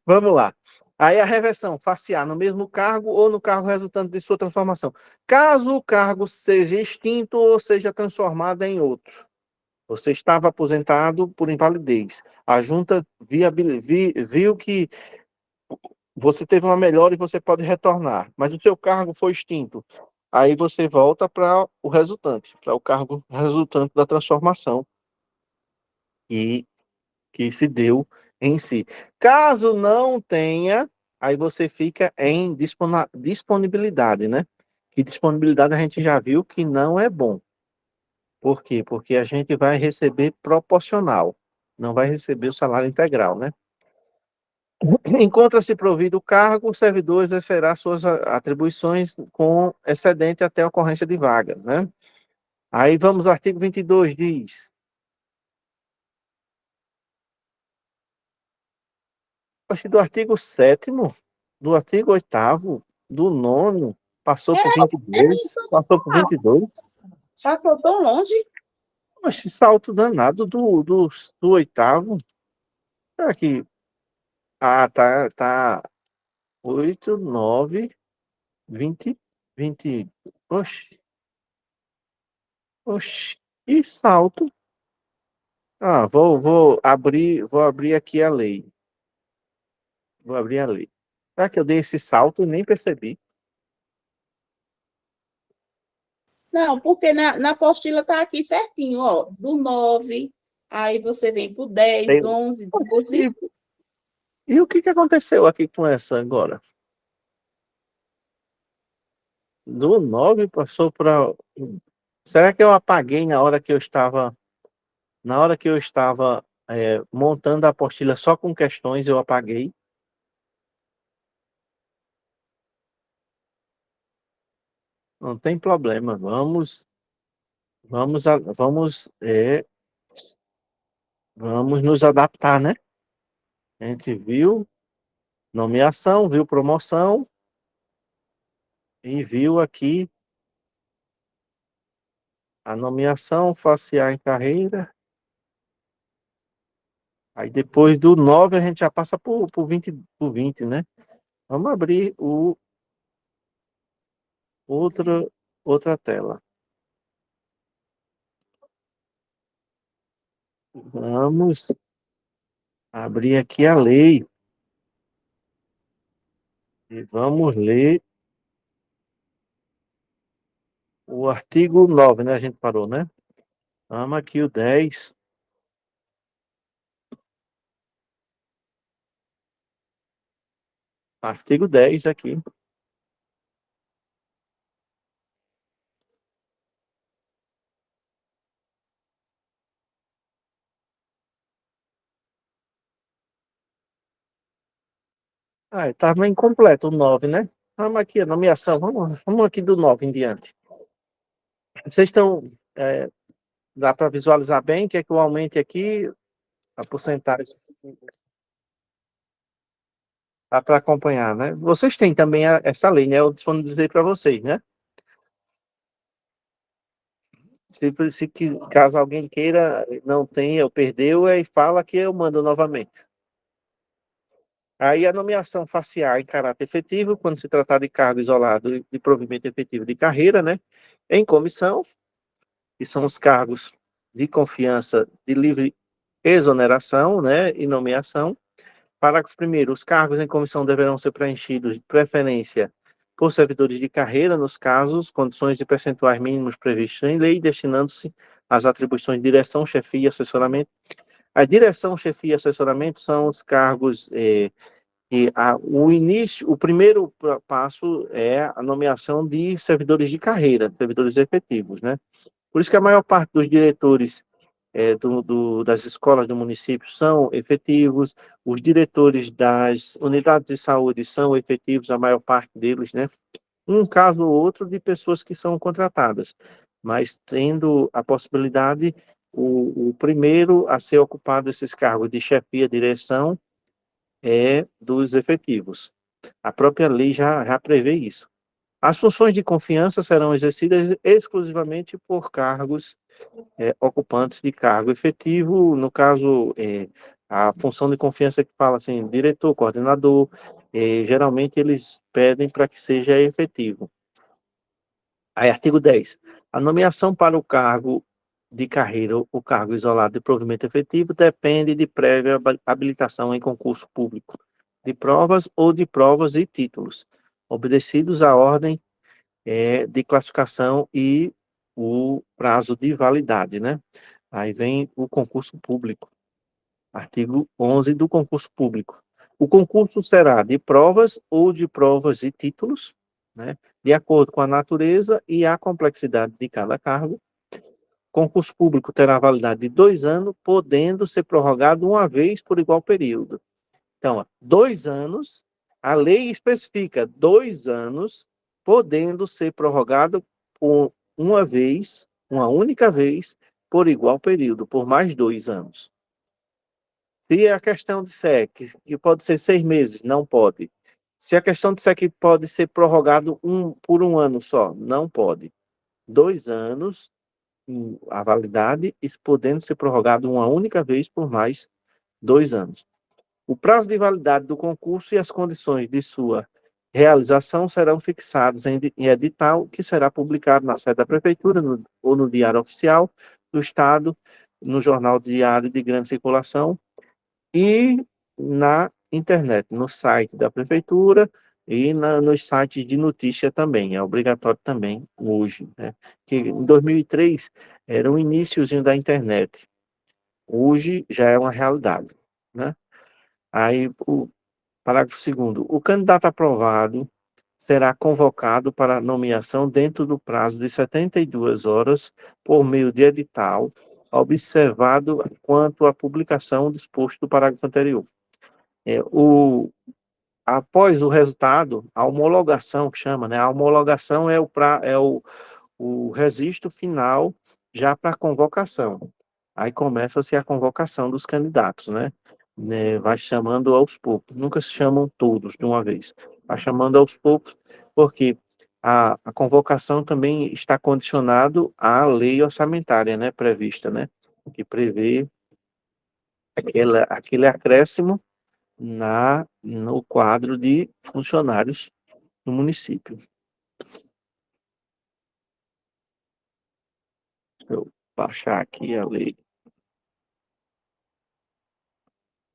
Vamos lá. Aí a reversão facial no mesmo cargo ou no cargo resultante de sua transformação. Caso o cargo seja extinto ou seja transformado em outro. Você estava aposentado por invalidez. A junta viu que você teve uma melhora e você pode retornar, mas o seu cargo foi extinto. Aí você volta para o resultante, para o cargo resultante da transformação e que se deu em si. Caso não tenha, aí você fica em disponibilidade, né? Que disponibilidade a gente já viu que não é bom. Por quê? Porque a gente vai receber proporcional, não vai receber o salário integral, né? Encontra-se provido o cargo, o servidor exercerá suas atribuições com excedente até a ocorrência de vaga, né? Aí vamos ao artigo 22, diz, do artigo 7º, do artigo 8º, do 9º, passou por É 22, passou por 22. só que eu tô longe. Oxe, salto danado do 8º. Será que... Ah, tá 8, 9, 20, 20... Oxe, oxe, que salto. Ah, vou abrir aqui a lei. Vou abrir a lei. Será que eu dei esse salto e nem percebi? Não, porque na apostila tá aqui certinho, ó, do 9, aí você vem pro 10, Tem- 11, 12. E o que que aconteceu aqui com essa agora? Do 9 passou para... Será que eu apaguei na hora que eu estava montando a apostila só com questões, eu apaguei? Não tem problema. Vamos nos adaptar, né? A gente viu nomeação, viu promoção e viu aqui a nomeação facial em carreira. Aí depois do 9 a gente já passa por 20, né? Vamos abrir outra, outra tela. Vamos abrir aqui a lei e vamos ler o artigo 9, né? A gente parou, né? Vamos aqui o 10. Artigo 10 aqui. Ah, estava incompleto o 9, né? Vamos aqui, a nomeação. Vamos aqui do 9 em diante. Vocês estão... dá para visualizar bem? Quer que eu aumente aqui a porcentagem? Dá para acompanhar, né? Vocês têm também essa lei, né? Eu disponibilizei para vocês, né? Caso alguém queira, não tenha ou perdeu, aí fala que eu mando novamente. Aí a nomeação facial em caráter efetivo, quando se tratar de cargo isolado de provimento efetivo de carreira, né? Em comissão, que são os cargos de confiança de livre exoneração, né? E nomeação. Parágrafo 1º. Os cargos em comissão deverão ser preenchidos de preferência por servidores de carreira, nos casos, condições e percentuais mínimos previstos em lei, destinando-se às atribuições de direção, chefia e assessoramento. A direção, chefia e assessoramento são os cargos o primeiro passo é a nomeação de servidores de carreira, servidores efetivos, né? Por isso que a maior parte dos diretores das escolas do município são efetivos, os diretores das unidades de saúde são efetivos, a maior parte deles, né? Um caso ou outro de pessoas que são contratadas, mas tendo a possibilidade, o primeiro a ser ocupado esses cargos de chefia, direção, é dos efetivos. A própria lei já prevê isso. As funções de confiança serão exercidas exclusivamente por cargos ocupantes de cargo efetivo, no caso, a função de confiança que fala assim, diretor, coordenador, geralmente eles pedem para que seja efetivo. Aí, artigo 10. A nomeação para o cargo de carreira, o cargo isolado de provimento efetivo, depende de prévia habilitação em concurso público de provas ou de provas e títulos, obedecidos à ordem de classificação e o prazo de validade, né? Aí vem o concurso público, artigo 11 do concurso público. O concurso será de provas ou de provas e títulos, né? De acordo com a natureza e a complexidade de cada cargo. Concurso público terá validade de 2 anos, podendo ser prorrogado uma vez por igual período. Então, 2 anos, a lei especifica 2 anos, podendo ser prorrogado por uma vez, uma única vez, por igual período, por mais 2 anos. Se a questão disser que pode ser 6 meses, não pode. Se a questão disser que pode ser prorrogado por um ano só, não pode. 2 anos, a validade, e podendo ser prorrogado uma única vez por mais 2 anos. O prazo de validade do concurso e as condições de sua realização serão fixados em edital que será publicado na sede da Prefeitura ou no Diário Oficial do Estado, no Jornal Diário de Grande Circulação e na internet, no site da Prefeitura e nos sites de notícia também. É obrigatório também hoje, né? Que em 2003 era o iniciozinho da internet. Hoje já é uma realidade, né? Aí, o parágrafo 2º. O candidato aprovado será convocado para nomeação dentro do prazo de 72 horas por meio de edital, observado quanto à publicação disposto do parágrafo anterior. Após o resultado, a homologação, que chama, né? A homologação é o registro final já para a convocação. Aí começa-se a convocação dos candidatos, né? Vai chamando aos poucos, nunca se chamam todos de uma vez, vai chamando aos poucos, porque a convocação também está condicionado à lei orçamentária, né, prevista, né, que prevê aquele acréscimo no quadro de funcionários do município. Deixa eu baixar aqui a lei.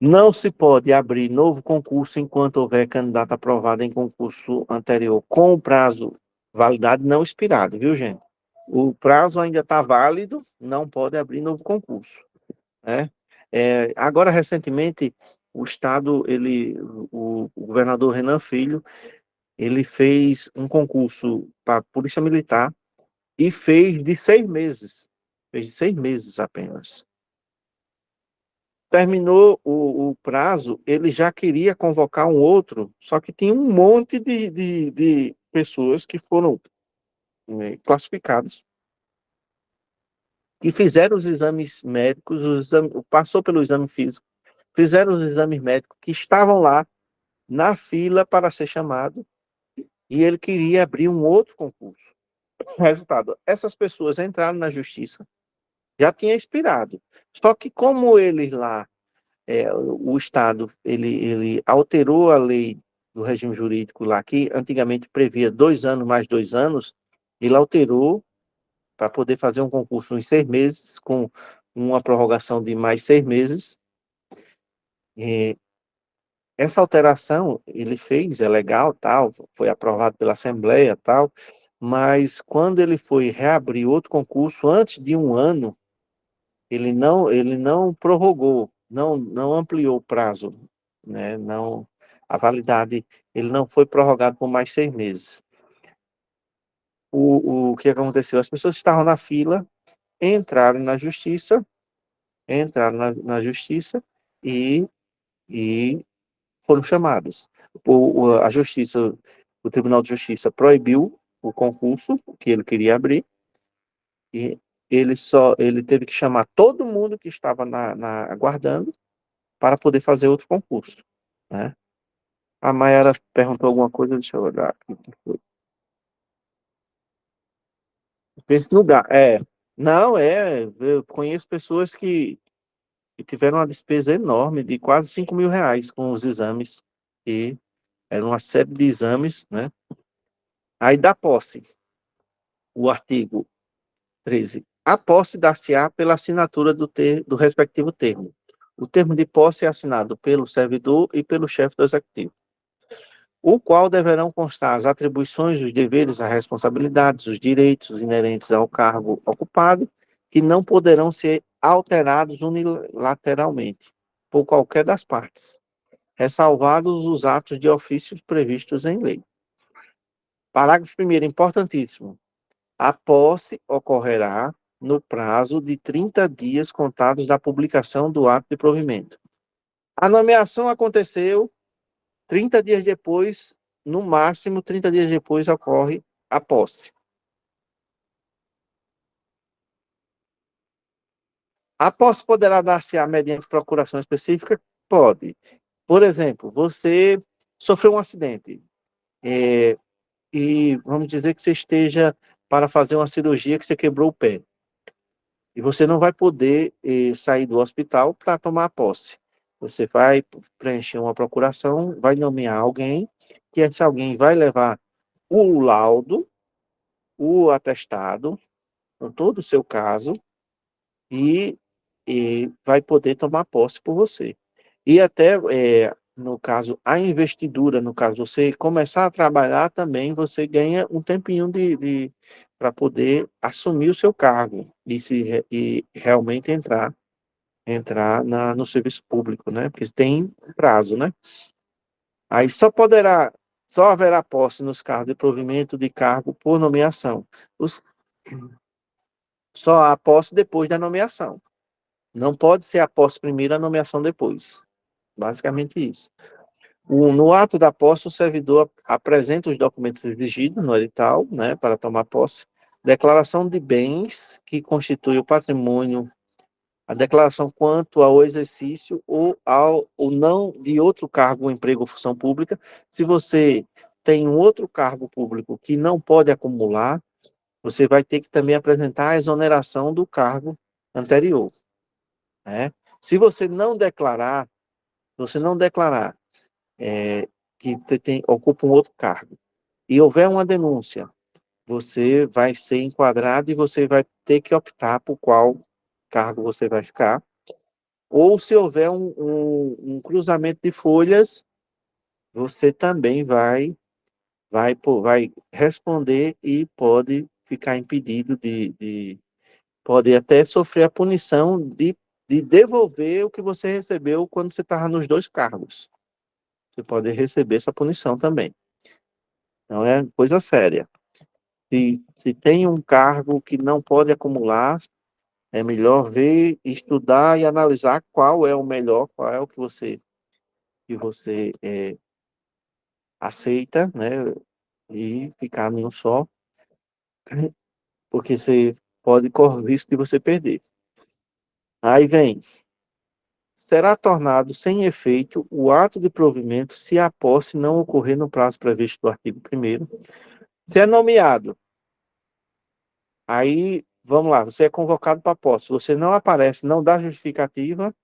Não se pode abrir novo concurso enquanto houver candidato aprovado em concurso anterior com o prazo validade não expirado, viu, gente? O prazo ainda está válido, não pode abrir novo concurso, né? Agora, recentemente, o Estado, o governador Renan Filho, ele fez um concurso para a Polícia Militar e fez de 6 meses. Fez de 6 meses apenas. Terminou o prazo, ele já queria convocar um outro, só que tinha um monte de pessoas que foram classificadas, que fizeram os exames médicos, passou pelo exame físico, fizeram os exames médicos, que estavam lá na fila para ser chamado, e ele queria abrir um outro concurso. Resultado, essas pessoas entraram na justiça, já tinha expirado. Só que como eles lá, o Estado, ele alterou a lei do regime jurídico lá, que antigamente previa 2 anos mais 2 anos, ele alterou para poder fazer um concurso em 6 meses, com uma prorrogação de mais 6 meses. Essa alteração ele fez, é legal, tal, foi aprovado pela Assembleia, tal, mas quando ele foi reabrir outro concurso antes de 1 ano, ele não prorrogou, não ampliou o prazo, né? Não, a validade, ele não foi prorrogado por mais 6 meses. O que aconteceu? As pessoas estavam na fila, entraram na justiça entraram na justiça e foram chamados. A justiça, o Tribunal de Justiça proibiu o concurso que ele queria abrir e ele teve que chamar todo mundo que estava aguardando para poder fazer outro concurso, né? A Mayara perguntou alguma coisa, deixa eu olhar aqui. Esse lugar, não, eu conheço pessoas que tiveram uma despesa enorme de quase R$ 5.000 com os exames, e era uma série de exames, né? Aí da posse, o artigo 13. A posse dar-se-á pela assinatura do respectivo termo. O termo de posse é assinado pelo servidor e pelo chefe do executivo, o qual deverão constar as atribuições, os deveres, as responsabilidades, os direitos inerentes ao cargo ocupado, que não poderão ser alterados unilateralmente por qualquer das partes, ressalvados os atos de ofícios previstos em lei. Parágrafo 1º, importantíssimo. A posse ocorrerá no prazo de 30 dias contados da publicação do ato de provimento. A nomeação aconteceu 30 dias depois, no máximo 30 dias depois ocorre a posse. A posse poderá dar-se-á mediante procuração específica? Pode. Por exemplo, você sofreu um acidente, e vamos dizer que você esteja para fazer uma cirurgia que você quebrou o pé. E você não vai poder sair do hospital para tomar posse. Você vai preencher uma procuração, vai nomear alguém, que esse alguém vai levar o laudo, o atestado, com todo o seu caso, e, vai poder tomar posse por você. E até, no caso, a investidura, no caso, você começar a trabalhar também, você ganha um tempinho para poder assumir o seu cargo e realmente entrar no serviço público, né? Porque tem prazo, né? Aí só haverá posse nos cargos de provimento de cargo por nomeação. Só há posse depois da nomeação. Não pode ser a posse primeiro, a nomeação depois. Basicamente isso. No ato da posse, o servidor apresenta os documentos exigidos no edital, né, para tomar posse, declaração de bens que constitui o patrimônio, a declaração quanto ao exercício ou não de outro cargo, emprego ou função pública. Se você tem um outro cargo público que não pode acumular, você vai ter que também apresentar a exoneração do cargo anterior, né? Se você não declarar, que você ocupa um outro cargo e houver uma denúncia, você vai ser enquadrado e você vai ter que optar por qual cargo você vai ficar. Ou se houver um cruzamento de folhas, você também vai responder e pode ficar impedido pode até sofrer a punição de devolver o que você recebeu quando você estava nos dois cargos. Você pode receber essa punição também. Então, é coisa séria. Se tem um cargo que não pode acumular, é melhor ver, estudar e analisar qual é o melhor, qual é o que você aceita, né? E ficar em um só, porque você pode correr o risco de você perder. Aí vem, será tornado sem efeito o ato de provimento se a posse não ocorrer no prazo previsto do artigo 1º. Se é nomeado, aí, vamos lá, você é convocado para a posse, você não aparece, não dá justificativa,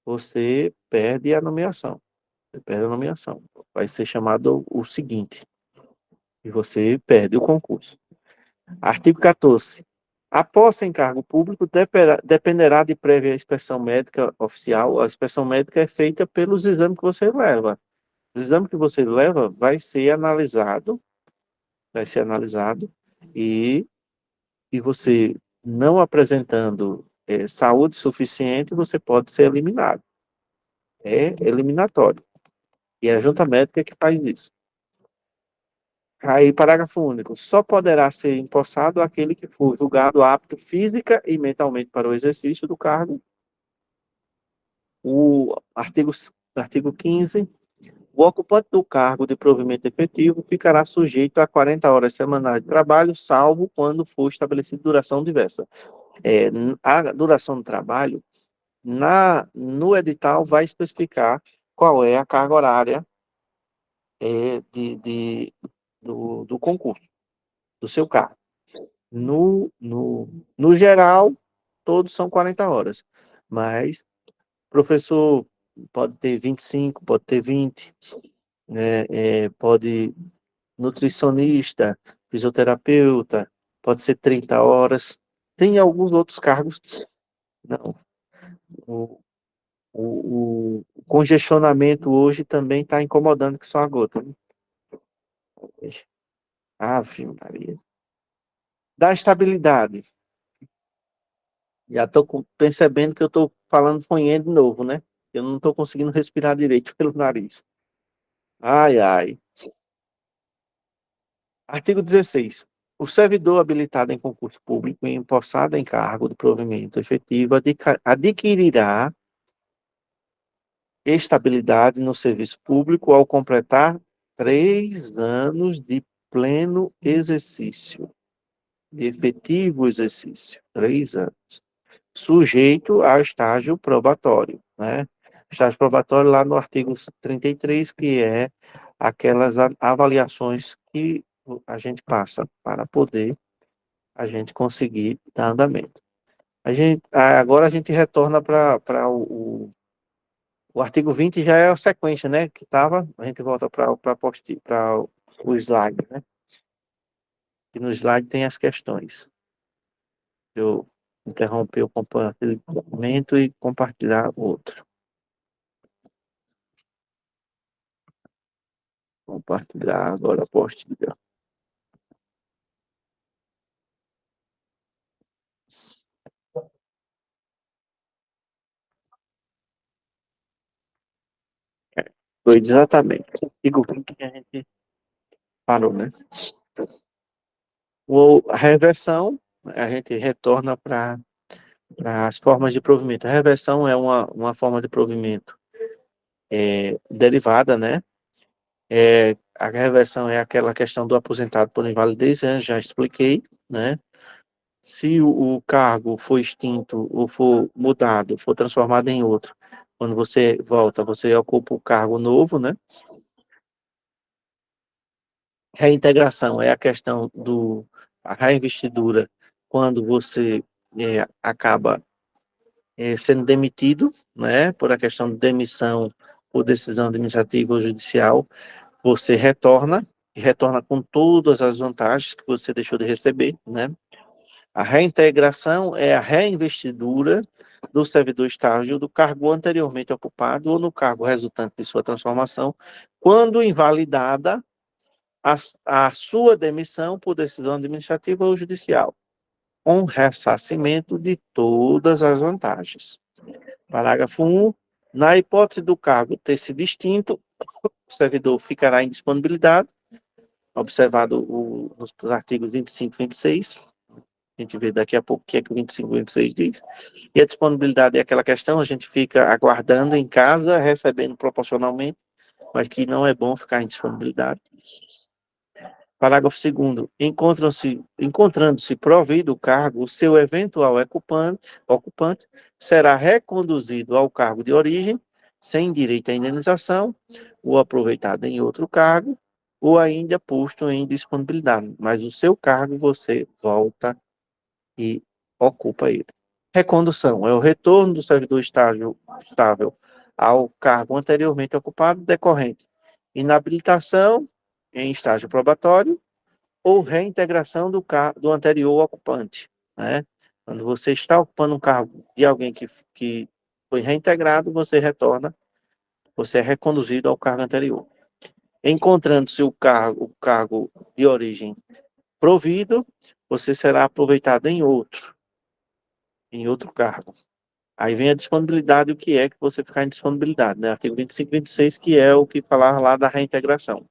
você perde a nomeação. Você perde a nomeação. Vai ser chamado o seguinte, e você perde o concurso. Artigo 14. A posse em cargo público dependerá de prévia inspeção médica oficial. A inspeção médica é feita pelos exames que você leva. O exame que você leva vai ser analisado e você não apresentando saúde suficiente, você pode ser eliminado. É eliminatório. E é a junta médica que faz isso. Aí, parágrafo único. Só poderá ser empossado aquele que for julgado apto física e mentalmente para o exercício do cargo. O artigo 15. O ocupante do cargo de provimento efetivo ficará sujeito a 40 horas semanais de trabalho, salvo quando for estabelecida duração diversa. A duração do trabalho, no edital, vai especificar qual é a carga horária do concurso, do seu cargo. No geral, todos são 40 horas, mas professor pode ter 25, pode ter 20, né? Pode nutricionista, fisioterapeuta, pode ser 30 horas. Tem alguns outros cargos, não. O, o congestionamento hoje também está incomodando que só a gota. Né? Ave Maria. Da estabilidade. Já estou percebendo que eu estou falando fonhê de novo, né? Eu não estou conseguindo respirar direito pelo nariz. Ai, ai. Artigo 16. O servidor habilitado em concurso público e empossado em cargo de provimento efetivo adquirirá estabilidade no serviço público ao completar 3 anos de pleno exercício, de efetivo exercício, 3 anos, sujeito ao estágio probatório, né? Estágio probatório lá no artigo 33, que é aquelas avaliações que a gente passa para poder a gente conseguir dar andamento. Agora a gente retorna para o artigo 20, já é a sequência, né? Que estava, a gente volta para o slide, né? E no slide tem as questões. Eu interromper o compartilhamento e compartilhar outro. Compartilhar agora a postilha. Foi exatamente. Artigo 20 que a gente parou, né? A reversão, a gente retorna para as formas de provimento. A reversão é uma forma de provimento derivada, né? A reversão é aquela questão do aposentado por invalidez, já expliquei, né? Se o cargo for extinto ou for mudado, for transformado em outro, quando você volta, você ocupa o cargo novo, né? Reintegração é a questão a reinvestidura, quando você acaba sendo demitido, né? Por a questão de demissão por decisão administrativa ou judicial, você retorna, e retorna com todas as vantagens que você deixou de receber, né? A reintegração é a reinvestidura do servidor estágio do cargo anteriormente ocupado ou no cargo resultante de sua transformação, quando invalidada a sua demissão por decisão administrativa ou judicial, com ressarcimento de todas as vantagens. Parágrafo 1. Na hipótese do cargo ter sido extinto, o servidor ficará em disponibilidade, observado nos artigos 25 e 26. A gente vê daqui a pouco o que é que o 25 e 26 diz. E a disponibilidade é aquela questão, a gente fica aguardando em casa, recebendo proporcionalmente, mas que não é bom ficar em disponibilidade. Parágrafo 2º. Encontrando-se provido o cargo, o seu eventual ocupante será reconduzido ao cargo de origem, sem direito à indenização, ou aproveitado em outro cargo, ou ainda posto em disponibilidade. Mas o seu cargo você volta e ocupa ele. Recondução é o retorno do servidor estável ao cargo anteriormente ocupado, decorrente inabilitação em estágio probatório ou reintegração do anterior ocupante, né? Quando você está ocupando um cargo de alguém que foi reintegrado, você retorna, você é reconduzido ao cargo anterior. Encontrando-se o cargo de origem provido, você será aproveitado em outro cargo. Aí vem a disponibilidade, o que é que você ficar em disponibilidade, né? Artigo 25 e 26, que é o que falar lá da reintegração.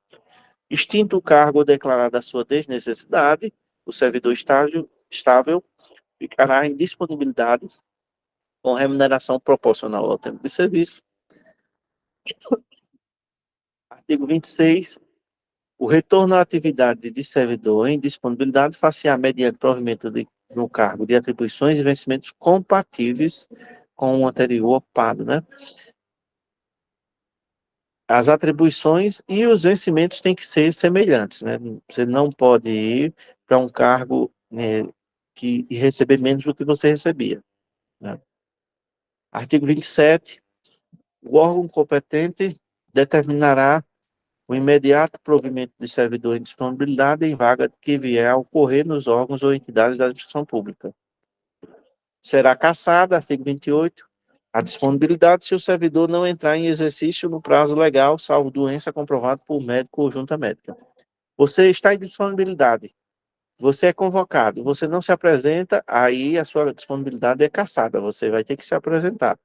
Extinto o cargo ou declarada a sua desnecessidade, o servidor estável ficará em disponibilidade com remuneração proporcional ao tempo de serviço. Artigo 26. O retorno à atividade de servidor em disponibilidade far-se-á mediante provimento no cargo de atribuições e vencimentos compatíveis com o anterior ocupado, né? As atribuições e os vencimentos têm que ser semelhantes, né? Você não pode ir para um cargo, né, e receber menos do que você recebia, né? Artigo 27. O órgão competente determinará o imediato provimento de servidor em disponibilidade em vaga que vier a ocorrer nos órgãos ou entidades da administração pública. Será cassada, artigo 28, a disponibilidade se o servidor não entrar em exercício no prazo legal, salvo doença comprovada por médico ou junta médica. Você está em disponibilidade, você é convocado, você não se apresenta, aí a sua disponibilidade é cassada, você vai ter que se apresentar.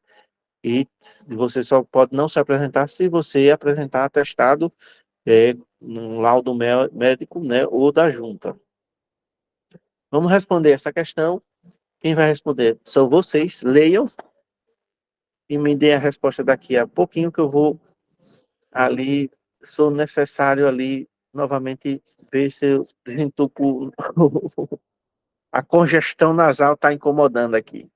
E você só pode não se apresentar se você apresentar atestado um laudo médico, né, ou da junta. Vamos responder essa questão. Quem vai responder são vocês. Leiam e me deem a resposta daqui a pouquinho, que eu vou ali, sou necessário ali, novamente, ver se eu desentupo. A congestão nasal está incomodando aqui.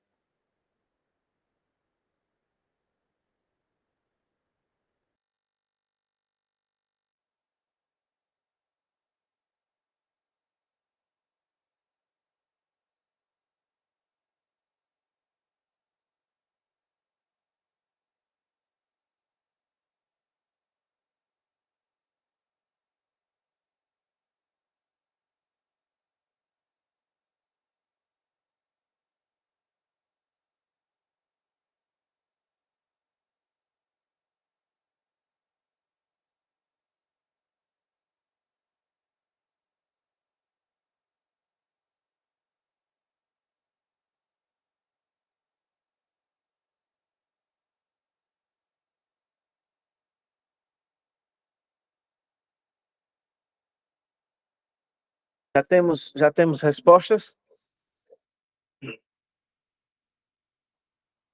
Já temos respostas?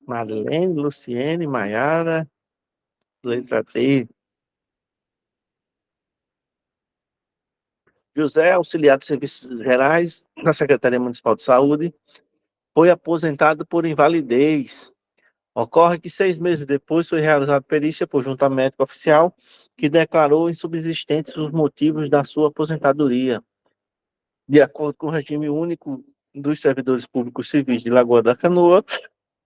Marlene, Luciene, Maiara, letra D. José, auxiliar de serviços gerais na Secretaria Municipal de Saúde, foi aposentado por invalidez. Ocorre que 6 meses depois foi realizada perícia por junta médica oficial, que declarou insubsistentes os motivos da sua aposentadoria. De acordo com o regime único dos servidores públicos civis de Lagoa da Canoa,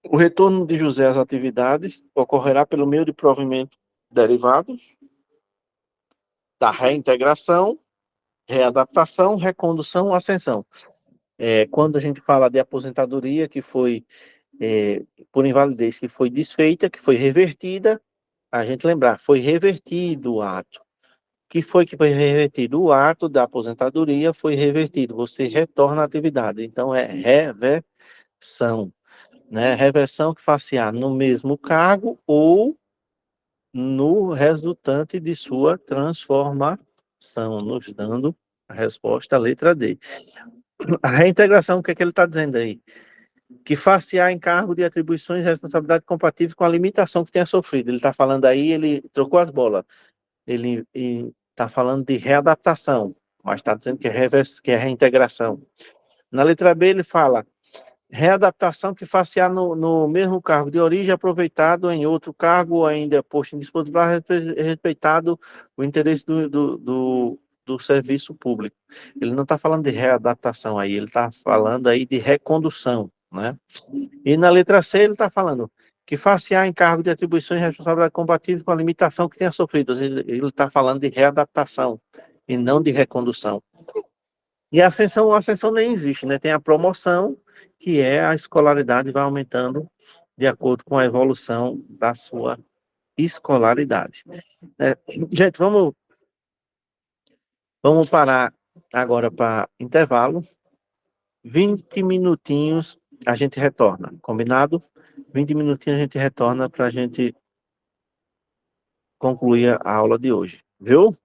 o retorno de José às atividades ocorrerá pelo meio de provimento derivado da reintegração, readaptação, recondução, ascensão. Quando a gente fala de aposentadoria que foi por invalidez, que foi desfeita, que foi revertida, a gente lembrar, foi revertido o ato. Que foi revertido? O ato da aposentadoria foi revertido, você retorna à atividade. Então, é reversão, né? Reversão que faz-se-á no mesmo cargo ou no resultante de sua transformação, nos dando a resposta à letra D. A reintegração, o que é que ele está dizendo aí? Que far-se-á encargo de atribuições e responsabilidade compatíveis com a limitação que tenha sofrido. Ele está falando aí, ele trocou as bolas. Ele está falando de readaptação, mas está dizendo que é reintegração. Na letra B ele fala readaptação que far-se-á no mesmo cargo de origem, aproveitado em outro cargo ou ainda posto em disponibilidade, respeitado o interesse do serviço público. Ele não está falando de readaptação aí, ele está falando aí de recondução, né? E na letra C ele está falando que far-se-á encargo de atribuições e responsabilidade compatíveis com a limitação que tenha sofrido. Ele está falando de readaptação e não de recondução. E a ascensão nem existe, né? Tem a promoção, que é a escolaridade vai aumentando de acordo com a evolução da sua escolaridade. Gente, vamos parar agora para intervalo. 20 minutinhos a gente retorna, combinado? 20 minutinhos a gente retorna para a gente concluir a aula de hoje, viu?